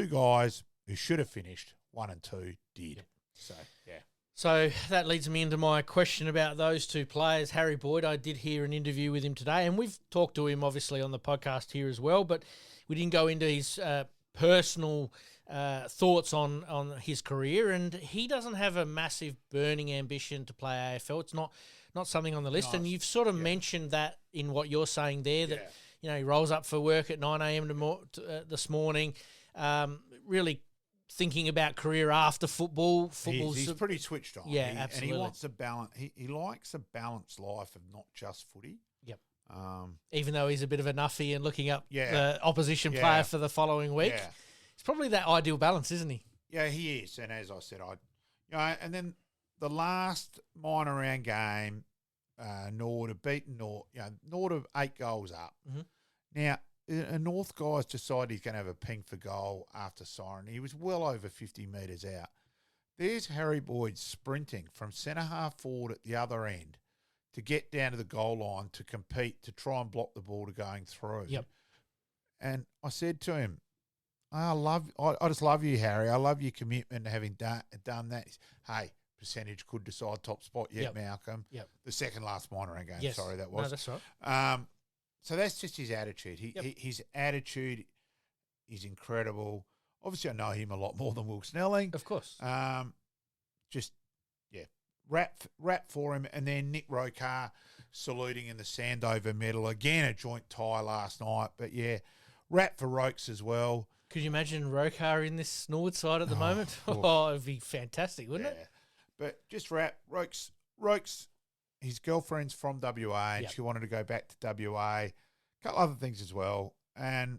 [SPEAKER 2] guys who should have finished 1 and 2 did.
[SPEAKER 1] Yep.
[SPEAKER 2] So, yeah.
[SPEAKER 1] So that leads me into my question about those two players. Harry Boyd, I did hear an interview with him today, and we've talked to him obviously on the podcast here as well, but we didn't go into his personal thoughts on his career, and he doesn't have a massive burning ambition to play AFL. It's not something on the list, and you've sort of mentioned that in what you're saying there, that he rolls up for work at 9 a.m. this morning, really thinking about career after football.
[SPEAKER 2] He's pretty switched on.
[SPEAKER 1] Yeah, absolutely.
[SPEAKER 2] And he wants a balance. He likes a balanced life of not just footy.
[SPEAKER 1] Yep. Even though he's a bit of a nuffy and looking up
[SPEAKER 2] Yeah.
[SPEAKER 1] the opposition player for the following week, it's probably that ideal balance, isn't he?
[SPEAKER 2] Yeah, he is. And as I said, and then the last minor round game, Nord have beaten Nord. Nord have 8 goals up.
[SPEAKER 1] Mm-hmm.
[SPEAKER 2] Now, a North guy's decided he's going to have a ping for goal after siren. He was well over 50 metres out. There's Harry Boyd sprinting from centre half forward at the other end to get down to the goal line to compete, to try and block the ball to going through.
[SPEAKER 1] Yep.
[SPEAKER 2] And I said to him, I just love you, Harry. I love your commitment to having done that. Hey, percentage could decide top spot yet, Malcolm.
[SPEAKER 1] Yep.
[SPEAKER 2] The second last minor round game.
[SPEAKER 1] Yes.
[SPEAKER 2] Sorry, that was.
[SPEAKER 1] No, that's right.
[SPEAKER 2] So that's just his attitude. His attitude is incredible. Obviously, I know him a lot more than Will Snelling.
[SPEAKER 1] Of course.
[SPEAKER 2] Rap for him. And then Nick Rokar saluting in the Sandover medal. Again, a joint tie last night. But, rap for Rokes as well.
[SPEAKER 1] Could you imagine Rokar in this Nord side at the moment? Oh, it'd be fantastic, wouldn't it?
[SPEAKER 2] But just rap. Rokes, his girlfriend's from WA, and she wanted to go back to WA. A couple other things as well, and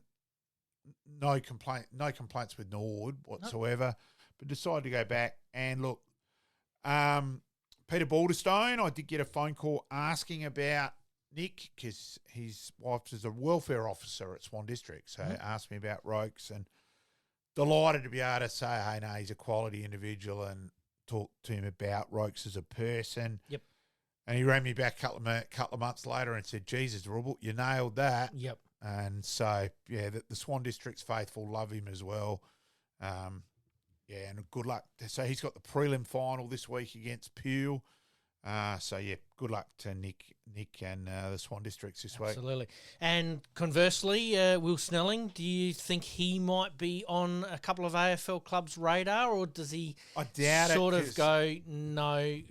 [SPEAKER 2] no complaints with Nord whatsoever. But decided to go back and look. Peter Balderstone, I did get a phone call asking about Nick because his wife is a welfare officer at Swan District, so asked me about Rokes, and delighted to be able to say, hey, no, he's a quality individual, and talk to him about Rokes as a person.
[SPEAKER 1] Yep.
[SPEAKER 2] And he rang me back a couple of months later and said, Jesus, Rubble, you nailed that.
[SPEAKER 1] Yep.
[SPEAKER 2] And so, the Swan District's faithful love him as well. And good luck. So he's got the prelim final this week against Peel. So, yeah, good luck to Nick and the Swan Districts this week.
[SPEAKER 1] Absolutely. And conversely, Will Snelling, do you think he might be on a couple of AFL clubs' radar, or does he
[SPEAKER 2] I doubt
[SPEAKER 1] sort
[SPEAKER 2] it,
[SPEAKER 1] of go, no?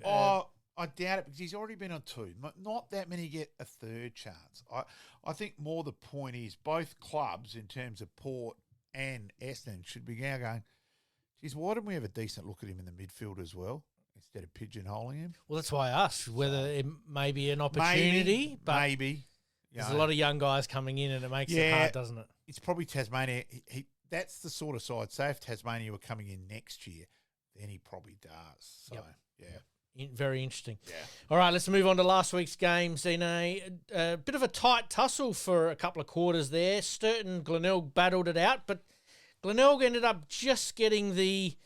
[SPEAKER 2] I doubt it because he's already been on 2. Not that many get a third chance. I think more the point is both clubs in terms of Port and Essendon should be now going, geez, why didn't we have a decent look at him in the midfield as well instead of pigeonholing him?
[SPEAKER 1] Well, that's why I asked whether it may be an opportunity.
[SPEAKER 2] Maybe.
[SPEAKER 1] There's a lot of young guys coming in and it makes it hard, doesn't it?
[SPEAKER 2] It's probably Tasmania. That's the sort of side. Say if Tasmania were coming in next year, then he probably does. So,
[SPEAKER 1] Very interesting.
[SPEAKER 2] Yeah.
[SPEAKER 1] All right, let's move on to last week's games. In a bit of a tight tussle for a couple of quarters there. Sturt and Glenelg battled it out, but Glenelg ended up just getting the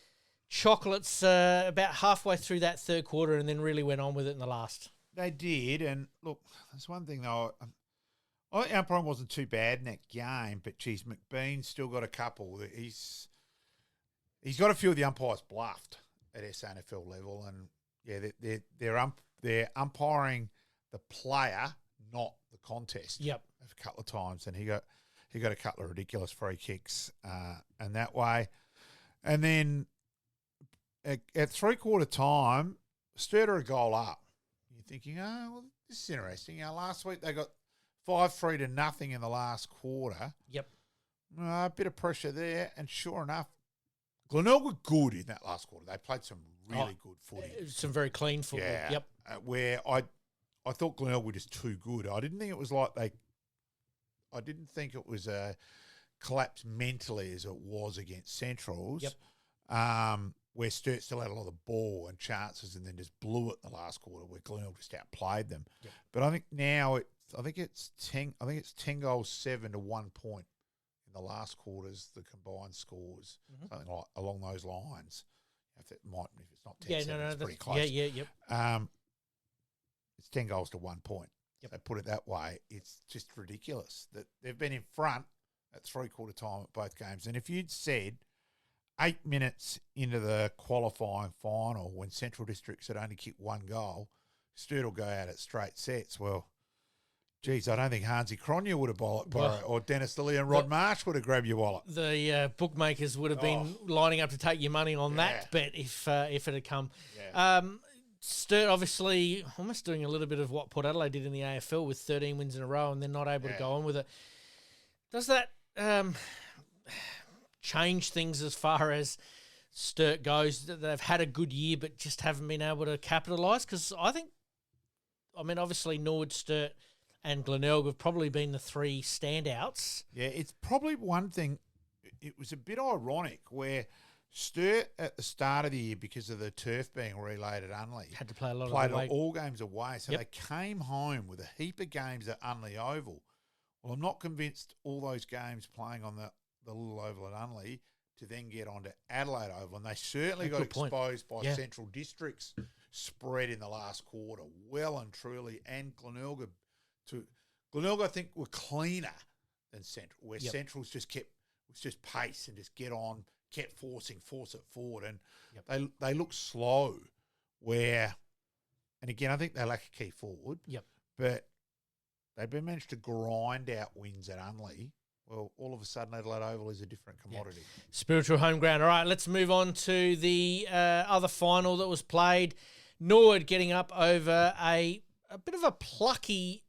[SPEAKER 1] chocolates about halfway through that third quarter and then really went on with it in the last.
[SPEAKER 2] They did, and look, there's one thing though. I think umpiring wasn't too bad in that game, but geez, McBean's still got a couple. He's got a few of the umpires bluffed at SANFL level, and yeah, they're umpiring the player, not the contest.
[SPEAKER 1] Yep,
[SPEAKER 2] a couple of times, and he got a couple of ridiculous free kicks, and that way, and then at 3/4 time, Sturt are a goal up. You're thinking, oh, well, this is interesting. Last week they got 5-3 to nothing in the last quarter.
[SPEAKER 1] Yep,
[SPEAKER 2] a bit of pressure there, and sure enough, Glenelg were good in that last quarter. They played some really good footy.
[SPEAKER 1] Some very clean footy.
[SPEAKER 2] Yeah.
[SPEAKER 1] Yep.
[SPEAKER 2] Where I thought Glenelg were just too good. I didn't think it was I didn't think it was a collapse mentally as it was against Centrals.
[SPEAKER 1] Yep.
[SPEAKER 2] Where Sturt still had a lot of ball and chances and then just blew it in the last quarter where Glenelg just outplayed them.
[SPEAKER 1] Yep.
[SPEAKER 2] But I think now it's 10 goals 7 to 1 point. The last quarters, the combined scores, something like along those lines. If it's not 10-7, it's pretty close.
[SPEAKER 1] Yep.
[SPEAKER 2] It's 10 goals to 1 point.
[SPEAKER 1] Yep.
[SPEAKER 2] So put it that way, it's just ridiculous that they've been in front at 3/4 time at both games. And if you'd said 8 minutes into the qualifying final when Central Districts had only kicked 1 goal, Sturt will go out at straight sets. Well, geez, I don't think Hansi Cronje would have borrowed, or Dennis Lilly and Rod Marsh would have grabbed your wallet.
[SPEAKER 1] The bookmakers would have been lining up to take your money on that bet if it had come.
[SPEAKER 2] Yeah.
[SPEAKER 1] Sturt obviously almost doing a little bit of what Port Adelaide did in the AFL with 13 wins in a row and then not able to go on with it. Does that change things as far as Sturt goes? They've had a good year but just haven't been able to capitalise? Because obviously Norwood, Sturt and Glenelg have probably been the 3 standouts.
[SPEAKER 2] Yeah, it's probably one thing. It was a bit ironic where Sturt at the start of the year, because of the turf being relayed at Unley,
[SPEAKER 1] Had to play a lot
[SPEAKER 2] played
[SPEAKER 1] of away.
[SPEAKER 2] all games away. So they came home with a heap of games at Unley Oval. Well, I'm not convinced all those games playing on the little oval at Unley to then get onto Adelaide Oval. And they certainly got exposed by Central Districts spread in the last quarter, well and truly. And Glenelg, I think, were cleaner than Central, where Central's just was just pace and just kept force it forward. And they look slow and again, I think they lack a key forward.
[SPEAKER 1] Yep.
[SPEAKER 2] But they've been managed to grind out wins at Unley. Well, all of a sudden, Adelaide Oval is a different commodity.
[SPEAKER 1] Spiritual home ground. All right, let's move on to the other final that was played. Norwood getting up over a bit of a plucky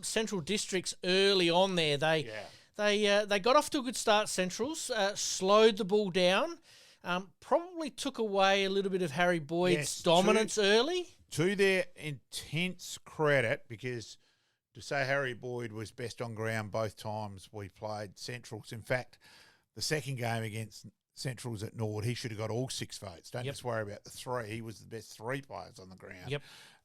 [SPEAKER 1] Central Districts early on there. They got off to a good start, Centrals, slowed the ball down, probably took away a little bit of Harry Boyd's dominance early.
[SPEAKER 2] To their intense credit, because to say Harry Boyd was best on ground both times we played Centrals. In fact, the second game against Centrals at Norwood, he should have got all 6 votes. Don't just worry about the 3. He was the best 3 players on the ground.
[SPEAKER 1] Yep.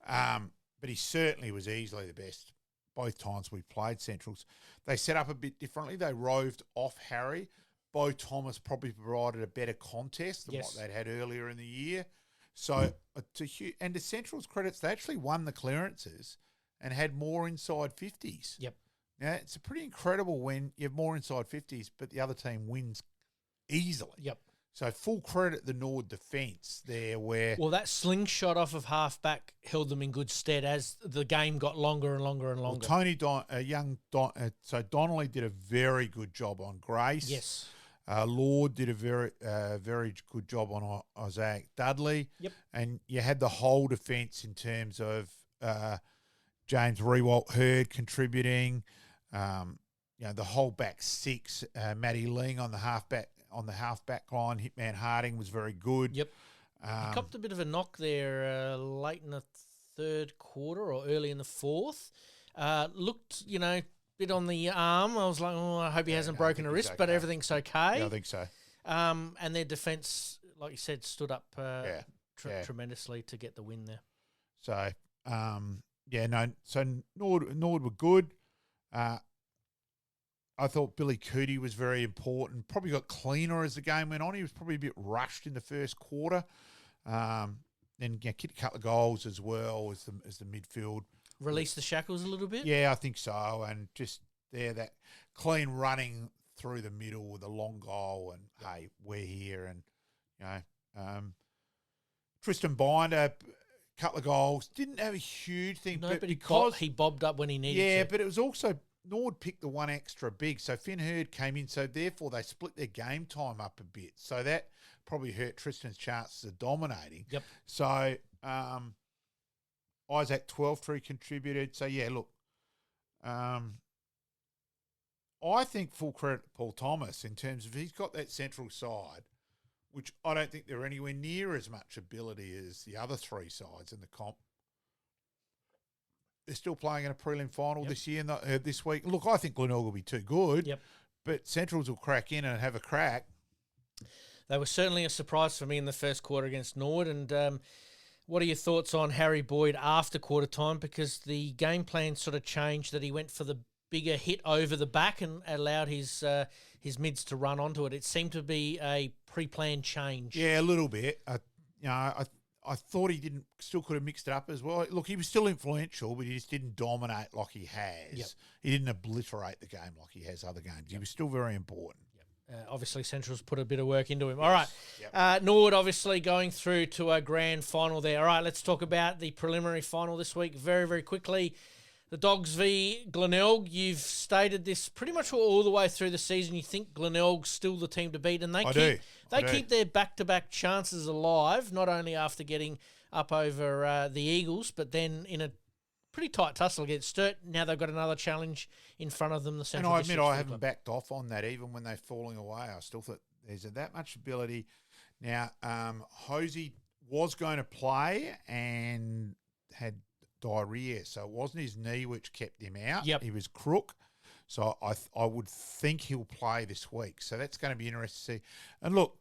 [SPEAKER 2] But he certainly was easily the best both times we played Centrals. They set up a bit differently. They roved off Harry. Bo Thomas probably provided a better contest than what they'd had earlier in the year. So, to Central's credits, they actually won the clearances and had more inside 50s.
[SPEAKER 1] Yep.
[SPEAKER 2] Now, it's pretty incredible when you have more inside 50s, but the other team wins easily.
[SPEAKER 1] Yep.
[SPEAKER 2] So full credit the Nord defence there where...
[SPEAKER 1] Well, that slingshot off of halfback held them in good stead as the game got longer and longer and longer.
[SPEAKER 2] Well, so Donnelly did a very good job on Grace.
[SPEAKER 1] Yes.
[SPEAKER 2] Lord did a very good job on Isaac Dudley.
[SPEAKER 1] Yep.
[SPEAKER 2] And you had the whole defence in terms of James Rewalt-Hurd contributing, the whole back six, Matty Ling on the halfback line. Hitman Harding was very good.
[SPEAKER 1] Yep. He copped a bit of a knock there late in the third quarter or early in the fourth. Looked, bit on the arm. I was like, I hope he hasn't broken a wrist, but everything's okay.
[SPEAKER 2] Yeah, I think so.
[SPEAKER 1] And their defence, like you said, stood up tremendously to get the win there.
[SPEAKER 2] So, so Nord were good. I thought Billy Cootie was very important. Probably got cleaner as the game went on. He was probably a bit rushed in the first quarter. Then kicked a couple of goals as well as the midfield.
[SPEAKER 1] Release the shackles a little bit?
[SPEAKER 2] Yeah, I think so. And just there, that clean running through the middle with a long goal and, hey, we're here. And, Tristan Binder, couple of goals. Didn't have a huge thing.
[SPEAKER 1] No, but
[SPEAKER 2] because
[SPEAKER 1] he bobbed up when he needed to.
[SPEAKER 2] Yeah, but it was also... Nord picked the one extra big, so Finn Hurd came in, so therefore they split their game time up a bit. So that probably hurt Tristan's chances of dominating.
[SPEAKER 1] Yep.
[SPEAKER 2] So Isaac Twelftree contributed. So, yeah, look, I think full credit to Paul Thomas in terms of he's got that central side, which I don't think they're anywhere near as much ability as the other three sides in the comp. They're still playing in a prelim final this year, this week. Look, I think Glenelg will be too good, but Centrals will crack in and have a crack.
[SPEAKER 1] They were certainly a surprise for me in the first quarter against Nord. And what are your thoughts on Harry Boyd after quarter time? Because the game plan sort of changed, that he went for the bigger hit over the back and allowed his mids to run onto it. It seemed to be a pre-planned change.
[SPEAKER 2] Yeah, a little bit. I thought he still could have mixed it up as well. Look, he was still influential, but he just didn't dominate like he has.
[SPEAKER 1] Yep.
[SPEAKER 2] He didn't obliterate the game like he has other games. He was still very important.
[SPEAKER 1] Obviously, Central's put a bit of work into him. All right. Nord obviously going through to a grand final there. All right, let's talk about the preliminary final this week very, very quickly. The Dogs v Glenelg. You've stated this pretty much all the way through the season. You think Glenelg's still the team to beat, and they keep their back-to-back chances alive, not only after getting up over the Eagles, but then in a pretty tight tussle against Sturt. Now they've got another challenge in front of them. The Central.
[SPEAKER 2] And I admit I haven't backed off on that, even when they're falling away. I still thought there's that much ability. Now, Hosey was going to play and had diarrhea, so it wasn't his knee which kept him out.
[SPEAKER 1] Yep.
[SPEAKER 2] He was crook. So I would think he'll play this week. So that's going to be interesting to see. And look,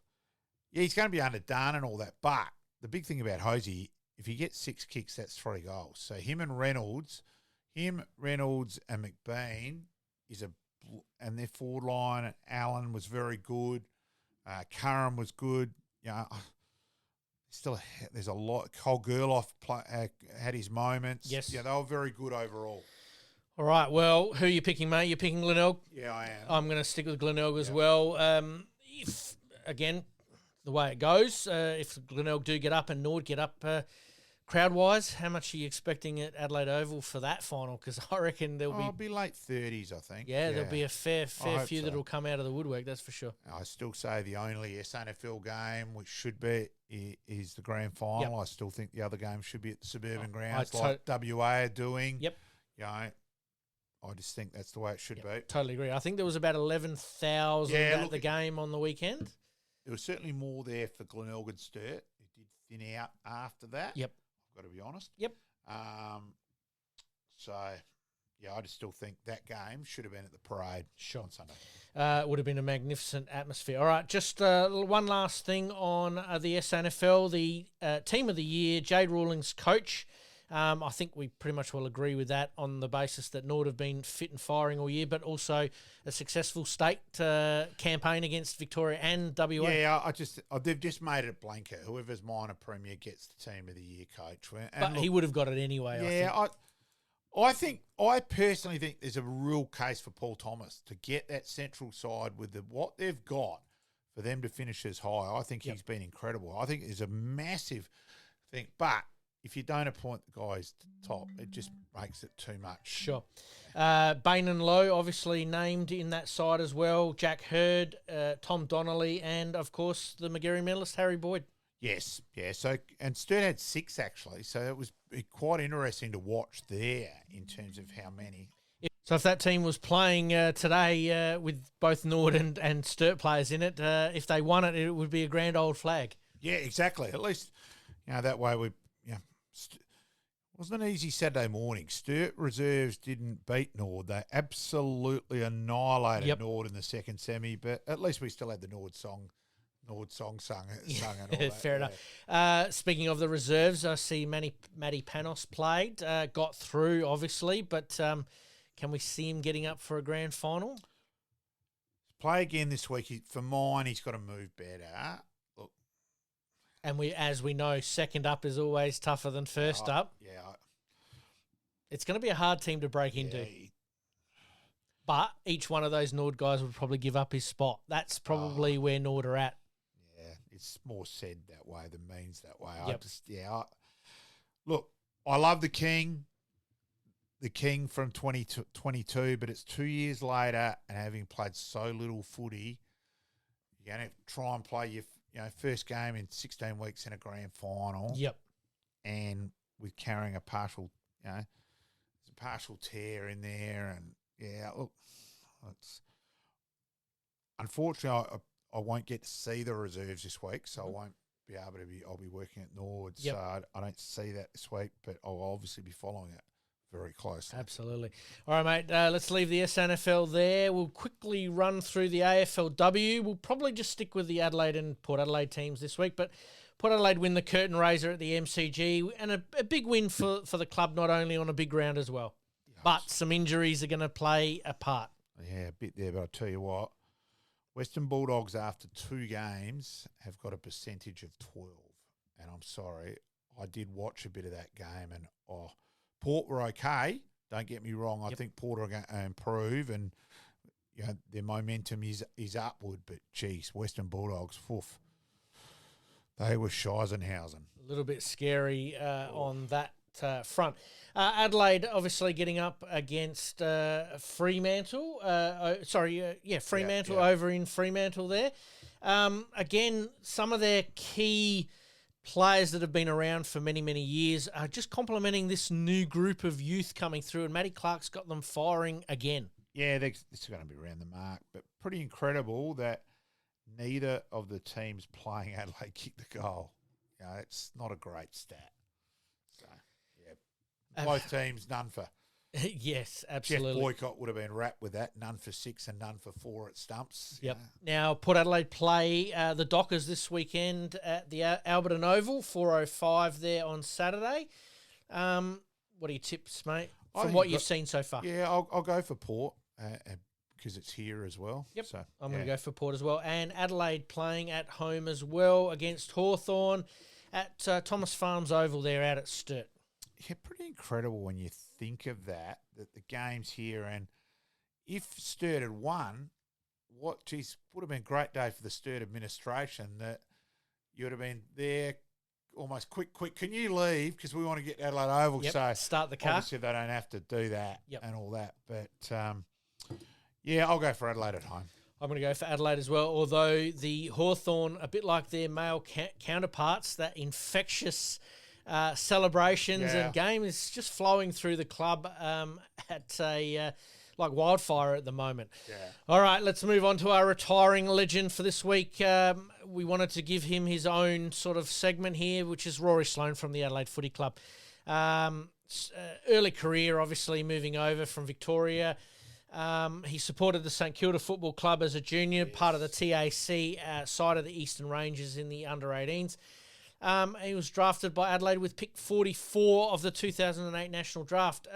[SPEAKER 2] he's going to be underdone and all that, but the big thing about Hosey, if he gets 6 kicks, that's 3 goals. So him, Reynolds and McBean and their forward line. Allen was very good. Curran was good. There's a lot. Cole Gerloff had his moments.
[SPEAKER 1] Yes.
[SPEAKER 2] Yeah, they were very good overall.
[SPEAKER 1] All right. Well, who are you picking, mate? You're picking Glenelg?
[SPEAKER 2] Yeah, I am.
[SPEAKER 1] I'm going to stick with Glenelg as well. If, again, the way it goes, if Glenelg do get up and Nord get up crowd-wise, how much are you expecting at Adelaide Oval for that final? Because I reckon there'll be
[SPEAKER 2] late 30s, I think.
[SPEAKER 1] Yeah, there'll be a fair few that'll come out of the woodwork, that's for sure.
[SPEAKER 2] I still say the only SANFL game, which should be, is the grand final. Yep. I still think the other games should be at the suburban grounds like WA are doing.
[SPEAKER 1] Yep.
[SPEAKER 2] I just think that's the way it should be.
[SPEAKER 1] Totally agree. I think there was about 11,000 at the game on the weekend.
[SPEAKER 2] There was certainly more there for Glenelg and Sturt. It did thin out after that.
[SPEAKER 1] Yep.
[SPEAKER 2] I've got to be honest.
[SPEAKER 1] Yep.
[SPEAKER 2] I just still think that game should have been at the parade on Sunday.
[SPEAKER 1] It would have been a magnificent atmosphere. All right, just one last thing on the SANFL. The team of the year, Jade Rawlings, coach. I think we pretty much will agree with that on the basis that Nord have been fit and firing all year, but also a successful state campaign against Victoria and WA.
[SPEAKER 2] Yeah, they've just made it blanket. Whoever's minor premier gets the team of the year coach.
[SPEAKER 1] But he would have got it anyway.
[SPEAKER 2] I personally think there's a real case for Paul Thomas to get that central side with what they've got for them to finish as high, I think he's been incredible. I think it's a massive thing. But if you don't appoint the guys to top, it just makes it too much.
[SPEAKER 1] Sure. Bain and Lowe obviously named in that side as well. Jack Hurd, Tom Donnelly, and, of course, the Magarey medalist, Harry Boyd.
[SPEAKER 2] Yes, yeah. So, and Sturt had 6 actually, so it was quite interesting to watch there in terms of how many.
[SPEAKER 1] So if that team was playing today with both Nord and Sturt players in it, if they won it, it would be a grand old flag.
[SPEAKER 2] Yeah, exactly. At least, that way we, wasn't an easy Saturday morning. Sturt reserves didn't beat Nord. They absolutely annihilated Nord in the second semi, but at least we still had the Nord song sung and all that.
[SPEAKER 1] Fair enough. Speaking of the reserves, I see Matty Panos played, got through obviously, but can we see him getting up for a grand final?
[SPEAKER 2] Play again this week. For mine, he's got to move better. Look,
[SPEAKER 1] and as we know, second up is always tougher than first up.
[SPEAKER 2] Yeah,
[SPEAKER 1] it's going to be a hard team to break into. But each one of those Nord guys would probably give up his spot. That's probably where Nord are at.
[SPEAKER 2] It's more said that way than means that way.
[SPEAKER 1] Yep.
[SPEAKER 2] Look, I love the King from 2022, but it's 2 years later, and having played so little footy, you're going to try and play your first game in 16 weeks in a grand final.
[SPEAKER 1] Yep.
[SPEAKER 2] And with carrying a partial, there's a partial tear in there, and look, it's unfortunately I won't get to see the reserves this week, so I won't be able to be. I'll be working at Nord, so I don't see that this week, but I'll obviously be following it very closely.
[SPEAKER 1] Absolutely. All right, mate, let's leave the SANFL there. We'll quickly run through the AFLW. We'll probably just stick with the Adelaide and Port Adelaide teams this week, but Port Adelaide win the curtain raiser at the MCG, and a big win for the club, not only on a big ground as well. But some injuries are going to play a part.
[SPEAKER 2] Yeah, a bit there, but I'll tell you what, Western Bulldogs, after 2 games, have got a percentage of 12. And I'm sorry, I did watch a bit of that game, and Port were okay. Don't get me wrong. I think Port are going to improve, and their momentum is upward. But, geez, Western Bulldogs, they were Scheisenhausen.
[SPEAKER 1] A little bit scary on that front. Adelaide obviously getting up against Fremantle. Fremantle over in Fremantle there. Again, some of their key players that have been around for many, many years are just complementing this new group of youth coming through, and Matty Clark's got them firing again.
[SPEAKER 2] Yeah, this is going to be around the mark, but pretty incredible that neither of the teams playing Adelaide kicked the goal. It's not a great stat. So, both teams, none for.
[SPEAKER 1] Yes, absolutely.
[SPEAKER 2] Jeff Boycott would have been wrapped with that. None for 6 and none for 4 at stumps.
[SPEAKER 1] Yep. Now, Port Adelaide play the Dockers this weekend at the Alberton Oval, 4:05 there on Saturday. What are your tips, mate, from what you've seen so far?
[SPEAKER 2] Yeah, I'll go for Port because it's here as well.
[SPEAKER 1] Yep,
[SPEAKER 2] so,
[SPEAKER 1] I'm going to go for Port as well. And Adelaide playing at home as well against Hawthorn at Thomas Farms Oval there out at Sturt.
[SPEAKER 2] Yeah, pretty incredible when you think of that the game's here, and if Sturt had won, would have been a great day for the Sturt administration, that you would have been there almost quick, can you leave because we want to get Adelaide Oval.
[SPEAKER 1] Yep,
[SPEAKER 2] so
[SPEAKER 1] start the car.
[SPEAKER 2] Obviously they don't have to do that and all that, but I'll go for Adelaide at home.
[SPEAKER 1] I'm going to go for Adelaide as well, although the Hawthorn, a bit like their male counterparts, that infectious celebrations and game is just flowing through the club at like wildfire at the moment. Yeah. All right, let's move on to our retiring legend for this week. We wanted to give him his own sort of segment here, which is Rory Sloane from the Adelaide Footy Club. Early career, obviously, moving over from Victoria. He supported the St Kilda Football Club as a junior, part of the TAC side of the Eastern Rangers in the under-18s. He was drafted by Adelaide with pick 44 of the 2008 national draft.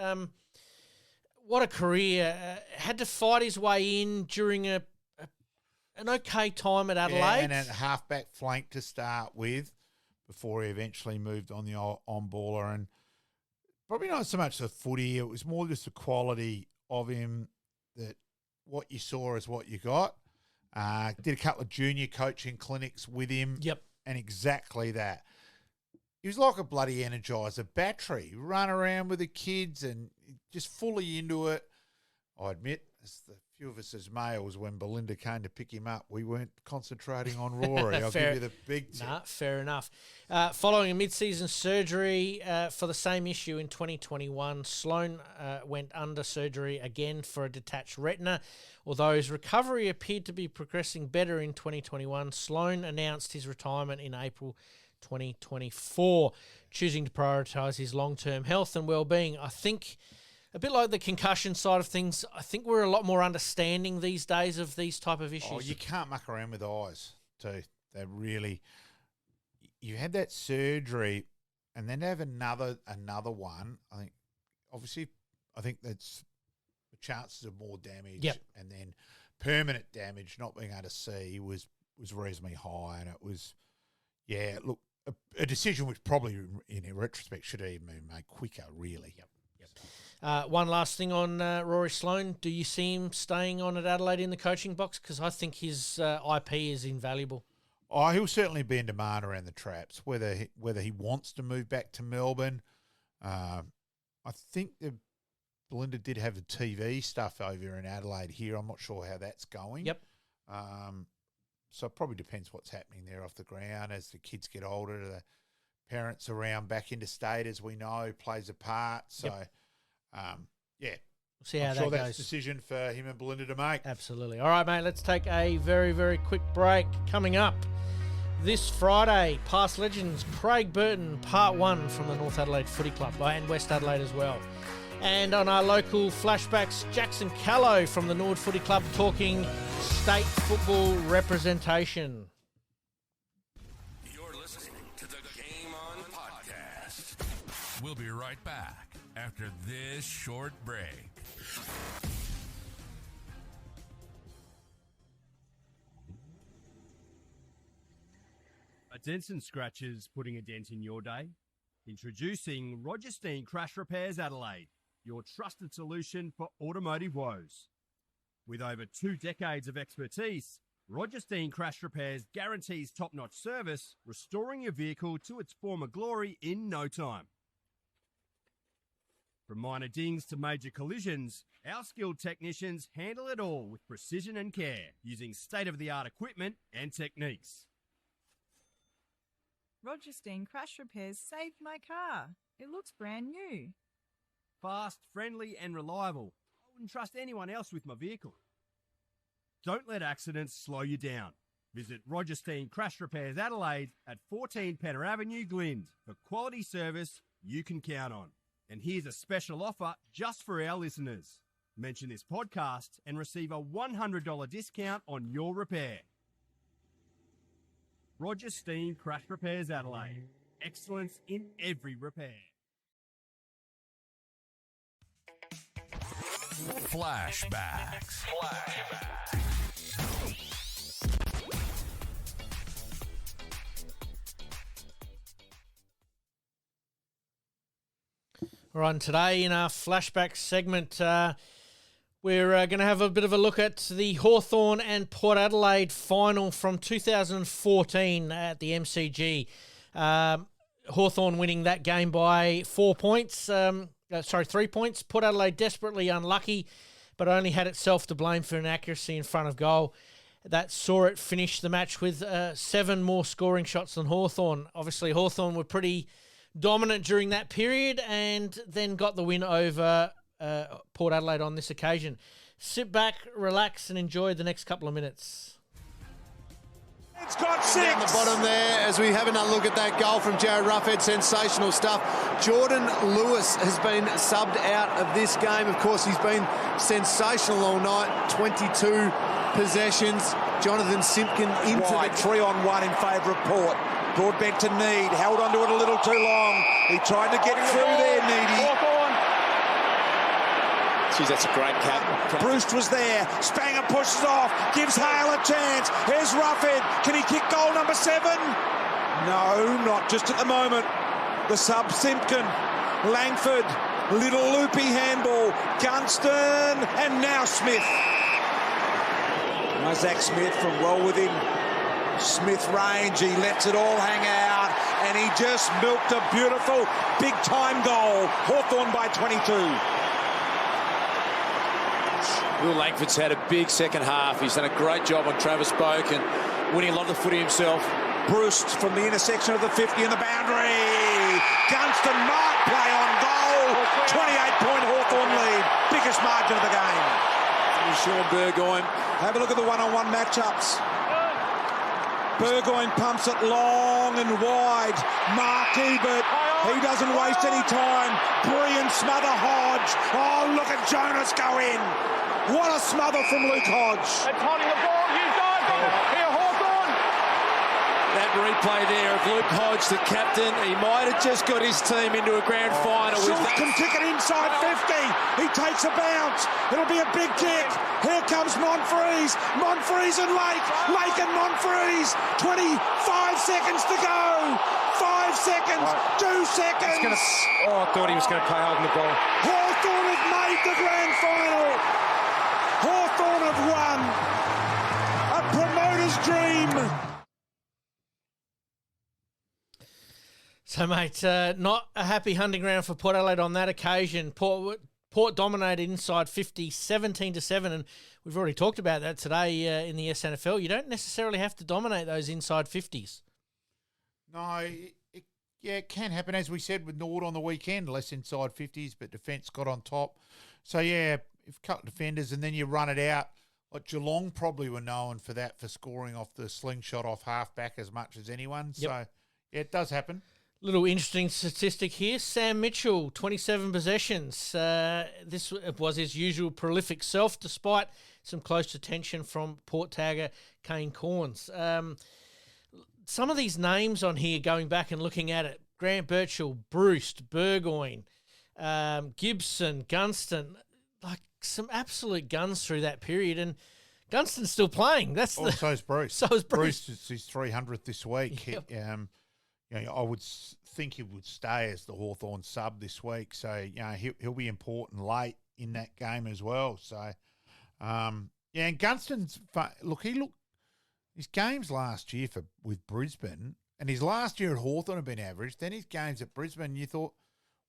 [SPEAKER 1] What a career. Had to fight his way in during an okay time at Adelaide.
[SPEAKER 2] Yeah, and a halfback flank to start with before he eventually moved on the on-baller. And probably not so much the footy, it was more just the quality of him, that what you saw is what you got. Did a couple of junior coaching clinics with him.
[SPEAKER 1] Yep.
[SPEAKER 2] And exactly that. He was like a bloody Energizer battery. Run around with the kids and just fully into it. I admit, as the few of us as males, when Belinda came to pick him up, we weren't concentrating on Rory. I'll give you the big tip.
[SPEAKER 1] Nah, fair enough. Following a mid-season surgery for the same issue in 2021, Sloan went under surgery again for a detached retina. Although his recovery appeared to be progressing better in 2021, Sloan announced his retirement in April 2024, choosing to prioritise his long-term health and well-being. I think, a bit like the concussion side of things, I think we're a lot more understanding these days of these type of issues.
[SPEAKER 2] Oh, you can't muck around with eyes, too. They're really... You had that surgery and then to have another one, I think, obviously, I think that's the chances of more damage and then permanent damage, not being able to see, was reasonably high. And it was, look, a decision which probably, in retrospect, should have even been made quicker, really.
[SPEAKER 1] Yep. One last thing on Rory Sloan. Do you see him staying on at Adelaide in the coaching box? Because I think his IP is invaluable.
[SPEAKER 2] Oh, he'll certainly be in demand around the traps. Whether he wants to move back to Melbourne, I think Belinda did have the TV stuff over in Adelaide here. I'm not sure how that's going.
[SPEAKER 1] Yep.
[SPEAKER 2] So it probably depends what's happening there off the ground as the kids get older. The parents around back interstate, as we know, plays a part. So,
[SPEAKER 1] We'll see how
[SPEAKER 2] I'm
[SPEAKER 1] that
[SPEAKER 2] sure
[SPEAKER 1] goes.
[SPEAKER 2] that's a decision for him and Belinda to make.
[SPEAKER 1] Absolutely. All right, mate, let's take a very, very quick break. Coming up this Friday, Past Legends, Craig Burton, Part 1 from the North Adelaide Footy Club and West Adelaide as well. And on our local flashbacks, Jackson Callow from the Nord Footy Club talking state football representation.
[SPEAKER 4] You're listening to the Game On Podcast. We'll be right back after this short break.
[SPEAKER 5] A dents and scratches putting a dent in your day? Introducing Roger Steen Crash Repairs Adelaide, your trusted solution for automotive woes. With over 2 decades of expertise, Roger Steen Crash Repairs guarantees top-notch service, restoring your vehicle to its former glory in no time. From minor dings to major collisions, our skilled technicians handle it all with precision and care, using state-of-the-art equipment and techniques.
[SPEAKER 6] Roger Steen Crash Repairs saved my car. It looks brand new.
[SPEAKER 5] Fast, friendly and reliable. I wouldn't trust anyone else with my vehicle. Don't let accidents slow you down. Visit Roger Steen Crash Repairs Adelaide at 14 Penner Avenue, Glynde, for quality service you can count on. And here's a special offer just for our listeners. Mention this podcast and receive a $100 discount on your repair. Roger Steen Crash Repairs Adelaide. Excellence in every repair.
[SPEAKER 4] Flashbacks.
[SPEAKER 1] All right, and today in our flashback segment, we're going to have a bit of a look at the Hawthorn and Port Adelaide final from 2014 at the MCG. Hawthorn winning that game by 3 points. Port Adelaide desperately unlucky, but only had itself to blame for inaccuracy in front of goal. That saw it finish the match with 7 more scoring shots than Hawthorn. Obviously, Hawthorn were pretty dominant during that period and then got the win over Port Adelaide on this occasion. Sit back, relax, and enjoy the next couple of minutes.
[SPEAKER 7] It's got 6.
[SPEAKER 8] Down the bottom there as we have another look at that goal from Jared Ruffhead. Sensational stuff. Jordan Lewis has been subbed out of this game. Of course, he's been sensational all night. 22 possessions. Jonathan Simpkin into
[SPEAKER 7] wide,
[SPEAKER 8] the
[SPEAKER 7] 3-on-1 in favour of Port. Broadbent to Need, held onto it a little too long. He tried to get through there, Needy.
[SPEAKER 9] Geez, that's a great cap.
[SPEAKER 7] Bruce was there. Spanger pushes off, gives Hale a chance. Here's Ruffhead. Can he kick goal number 7? No, not just at the moment. The sub Simpkin, Langford, little loopy handball, Gunston, and now Smith. Isaac Smith from well within Smith range. He lets it all hang out, and he just milked a beautiful big-time goal. Hawthorn by 22.
[SPEAKER 9] Will Langford's had a big second half. He's done a great job on Travis Boak and winning a lot of the footy himself.
[SPEAKER 7] Bruce from the intersection of the 50 and the boundary. Gunston mark play on goal. 28-point Hawthorn lead. Biggest margin of the game.
[SPEAKER 9] Sean Burgoyne.
[SPEAKER 7] Have a look at the one-on-one matchups. Burgoyne pumps it long and wide. Markey, but he doesn't waste any time. Brilliant smother, Hodge. Oh, look at Jonas go in. What a smother from Luke Hodge.
[SPEAKER 10] It's holding the ball. You dive on it. Here, Hawthorn.
[SPEAKER 9] That replay there of Luke Hodge, the captain. He might have just got his team into a grand final.
[SPEAKER 7] Schultz can kick it inside 50. He takes a bounce. It'll be a big kick. Here comes Monfries. Monfries and Lake. Lake and Monfries. 25 seconds to go. 5 seconds. 2 seconds.
[SPEAKER 10] I thought he was going to play holding the ball.
[SPEAKER 7] Hawthorn have made the grand final. Hawthorn have won. A promoter's dream.
[SPEAKER 1] So, mate, not a happy hunting ground for Port Adelaide on that occasion. Port dominated inside 50, 17-7, and we've already talked about that today in the SANFL. You don't necessarily have to dominate those inside 50s.
[SPEAKER 2] No, it can happen, as we said with Nord on the weekend, less inside 50s, but defence got on top. So, yeah, if a couple of defenders and then you run it out, like Geelong probably were known for that, for scoring off the slingshot off half-back as much as anyone.
[SPEAKER 1] Yep.
[SPEAKER 2] So, yeah, it does happen.
[SPEAKER 1] Little interesting statistic here. Sam Mitchell, 27 possessions. This was his usual prolific self, despite some close attention from Port tagger Kane Corns. Some of these names on here, going back and looking at it, Grant Birchall, Bruce, Burgoyne, Gibson, Gunston, like some absolute guns through that period. And Gunston's still playing.
[SPEAKER 2] So is Bruce.
[SPEAKER 1] So is Bruce.
[SPEAKER 2] Bruce is his 300th this week.
[SPEAKER 1] Yep.
[SPEAKER 2] I would think he would stay as the Hawthorn sub this week. So, he'll be important late in that game as well. So, and Gunston's his games last year with Brisbane and his last year at Hawthorn have been average. Then his games at Brisbane, you thought,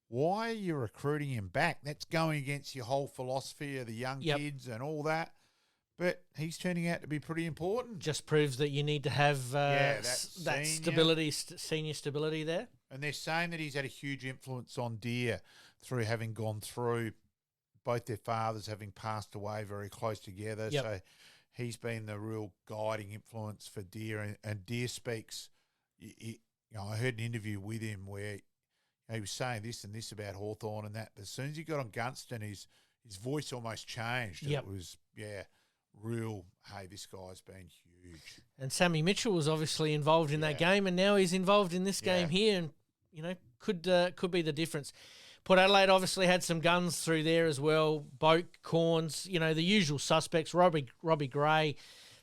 [SPEAKER 2] why are you recruiting him back? That's going against your whole philosophy of the young kids and all that. But he's turning out to be pretty important.
[SPEAKER 1] Just proves that you need to have that stability, senior stability there.
[SPEAKER 2] And they're saying that he's had a huge influence on Deer through having gone through both their fathers having passed away very close together.
[SPEAKER 1] Yep.
[SPEAKER 2] So he's been the real guiding influence for Deer. And Deer speaks, I heard an interview with him where he was saying this and this about Hawthorn and that. But as soon as he got on Gunston, his voice almost changed.
[SPEAKER 1] Yep.
[SPEAKER 2] It was, real, hey, this guy's been huge.
[SPEAKER 1] And Sammy Mitchell was obviously involved in that game, and now he's involved in this game here, and could be the difference. Port Adelaide obviously had some guns through there as well. Boak, Corns, the usual suspects. Robbie Gray,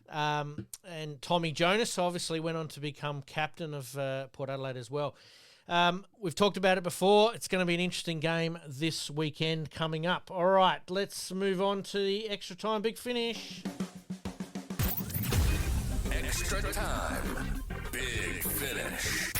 [SPEAKER 1] and Tommy Jonas obviously went on to become captain of Port Adelaide as well. We've talked about it before. It's going to be an interesting game this weekend coming up. All right, let's move on to the extra time big finish.
[SPEAKER 4] Extra time big finish.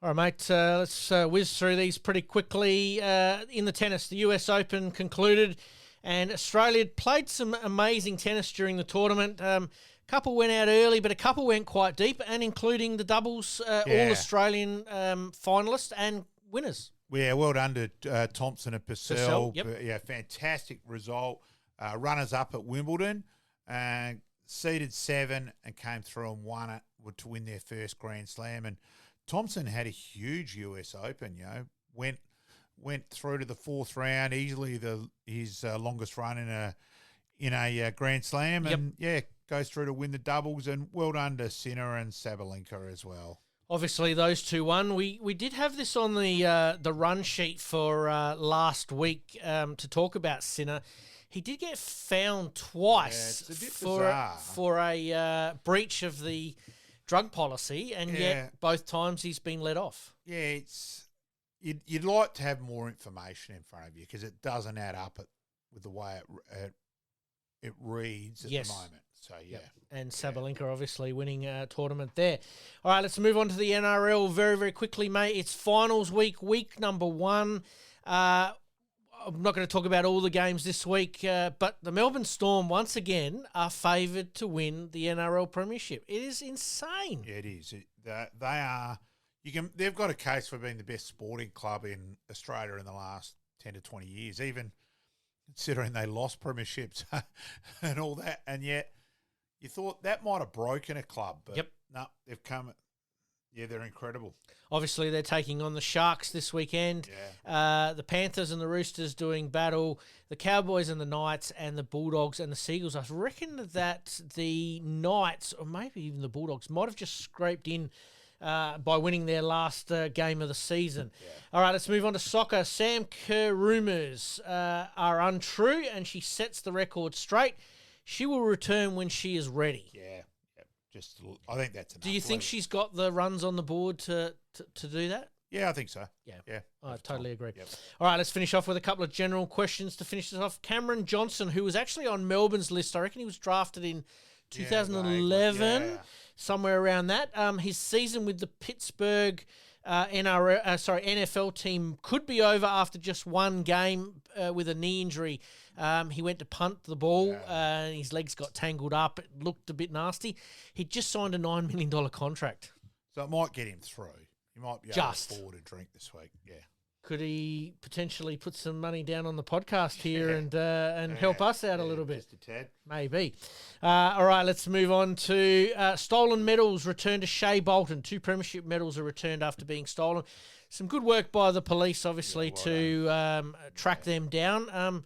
[SPEAKER 1] All right, mate, let's whiz through these pretty quickly. In the tennis, the US Open concluded, and Australia played some amazing tennis during the tournament. A couple went out early, but a couple went quite deep, and including the doubles, all-Australian finalists and winners.
[SPEAKER 2] Yeah, well done to Thompson and Purcell.
[SPEAKER 1] Yep.
[SPEAKER 2] Fantastic result. Runners-up at Wimbledon, seeded 7 and came through and won it to win their first Grand Slam. And Thompson had a huge US Open, went through to the 4th round, easily his longest run in a Grand Slam, and goes through to win the doubles. And well done to Sinner and Sabalenka as well.
[SPEAKER 1] Obviously, those two won. We did have this on the run sheet for last week to talk about Sinner. He did get found twice for a breach of the drug policy, and yet both times he's been let off.
[SPEAKER 2] Yeah, you'd like to have more information in front of you because it doesn't add up with the way it reads at the moment. So, yeah.
[SPEAKER 1] Yep. And Sabalenka obviously winning a tournament there. All right, let's move on to the NRL very, very quickly, mate. It's finals week number 1. I'm not going to talk about all the games this week, but the Melbourne Storm, once again, are favoured to win the NRL Premiership. It is insane.
[SPEAKER 2] Yeah, it is. They are. They've got a case for being the best sporting club in Australia in the last 10 to 20 years, even considering they lost premierships and all that. And yet you thought that might have broken a club, but no, they've come. Yeah, they're incredible.
[SPEAKER 1] Obviously, they're taking on the Sharks this weekend. Yeah. The Panthers and the Roosters doing battle. The Cowboys and the Knights and the Bulldogs and the Seagulls. I reckon that the Knights, or maybe even the Bulldogs, might have just scraped in by winning their last game of the season. Yeah. All right, let's move on to soccer. Sam Kerr rumours are untrue, and she sets the record straight. She will return when she is ready.
[SPEAKER 2] Yeah. I think that's enough.
[SPEAKER 1] Do you think she's got the runs on the board to do that?
[SPEAKER 2] Yeah, I think so.
[SPEAKER 1] Yeah. I totally agree. Yep. All right, let's finish off with a couple of general questions to finish this off. Cameron Johnson, who was actually on Melbourne's list, I reckon he was drafted in 2011, somewhere around that. His season with the Pittsburgh NFL team could be over after just one game with a knee injury. He went to punt the ball, and his legs got tangled up. It looked a bit nasty. He just signed a $9 million contract.
[SPEAKER 2] So it might get him through. He might be able to afford a drink this week. Yeah.
[SPEAKER 1] Could he potentially put some money down on the podcast here and help us out a little bit?
[SPEAKER 2] Just a tad.
[SPEAKER 1] Maybe. All right, let's move on to stolen medals returned to Shea Bolton. 2 premiership medals are returned after being stolen. Some good work by the police, obviously, to track them down.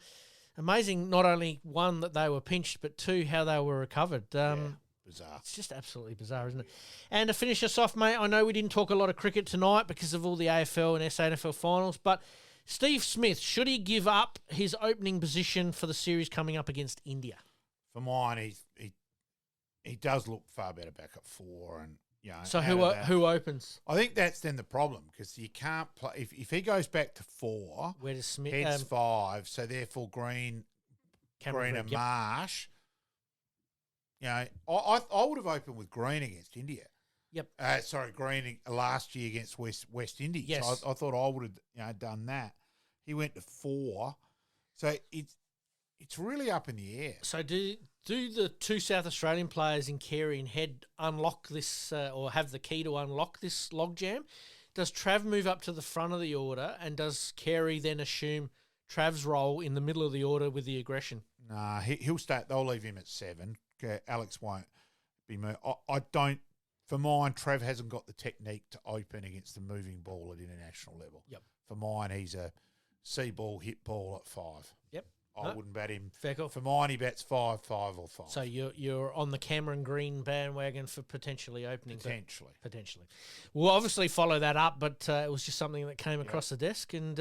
[SPEAKER 1] Amazing, not only one, that they were pinched, but 2, how they were recovered.
[SPEAKER 2] Bizarre.
[SPEAKER 1] It's just absolutely bizarre, isn't it? And to finish us off, mate, I know we didn't talk a lot of cricket tonight because of all the AFL and SANFL finals, but Steve Smith, should he give up his opening position for the series coming up against India?
[SPEAKER 2] For mine, he does look far better back at 4, and
[SPEAKER 1] So who opens?
[SPEAKER 2] I think that's then the problem because you can't play if he goes back to 4.
[SPEAKER 1] Where does Smith?
[SPEAKER 2] Head's 5, so therefore Green and Marsh. I would have opened with Green against India.
[SPEAKER 1] Yep.
[SPEAKER 2] Green last year against West Indies.
[SPEAKER 1] Yes.
[SPEAKER 2] So I thought I would have done that. He went to 4, so it's really up in the air.
[SPEAKER 1] So do the 2 South Australian players in Carey and Head unlock this or have the key to unlock this logjam? Does Trav move up to the front of the order, and does Carey then assume Trav's role in the middle of the order with the aggression?
[SPEAKER 2] Nah, he'll start. They'll leave him at 7. Alex won't be moved. I don't. For mine, Trav hasn't got the technique to open against the moving ball at international level.
[SPEAKER 1] Yep.
[SPEAKER 2] For mine, he's a see ball, hit ball at 5.
[SPEAKER 1] Yep.
[SPEAKER 2] I wouldn't bat him.
[SPEAKER 1] Fair call.
[SPEAKER 2] For mine, he bats 5 or 5.
[SPEAKER 1] So you're on the Cameron Green bandwagon for potentially opening.
[SPEAKER 2] Potentially.
[SPEAKER 1] We'll obviously follow that up, but it was just something that came across the desk, and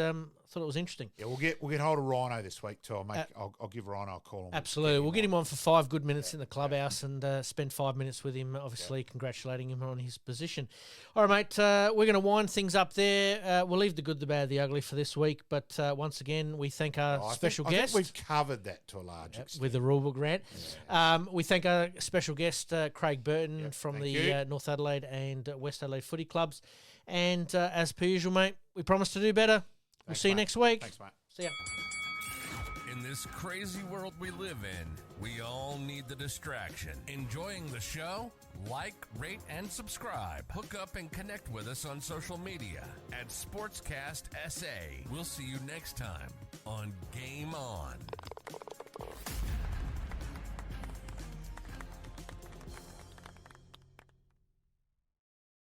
[SPEAKER 1] thought it was interesting.
[SPEAKER 2] Yeah, we'll get hold of Rhino this week too. I'll give Rhino a call.
[SPEAKER 1] Absolutely, we'll get him on for 5 good minutes in the clubhouse and spend 5 minutes with him. Obviously, congratulating him on his position. All right, mate. We're going to wind things up there. We'll leave the good, the bad, the ugly for this week. But once again, we thank our special guest.
[SPEAKER 2] I think we've covered that to a large extent
[SPEAKER 1] with the rulebook rant. Yeah. We thank our special guest Craig Burton from the North Adelaide and West Adelaide footy clubs. And as per usual, mate, we promise to do better. We'll see you next week.
[SPEAKER 2] Thanks, mate.
[SPEAKER 1] See ya.
[SPEAKER 4] In this crazy world we live in, we all need the distraction. Enjoying the show? Like, rate, and subscribe. Hook up and connect with us on social media at Sportscast SA. We'll see you next time on Game On.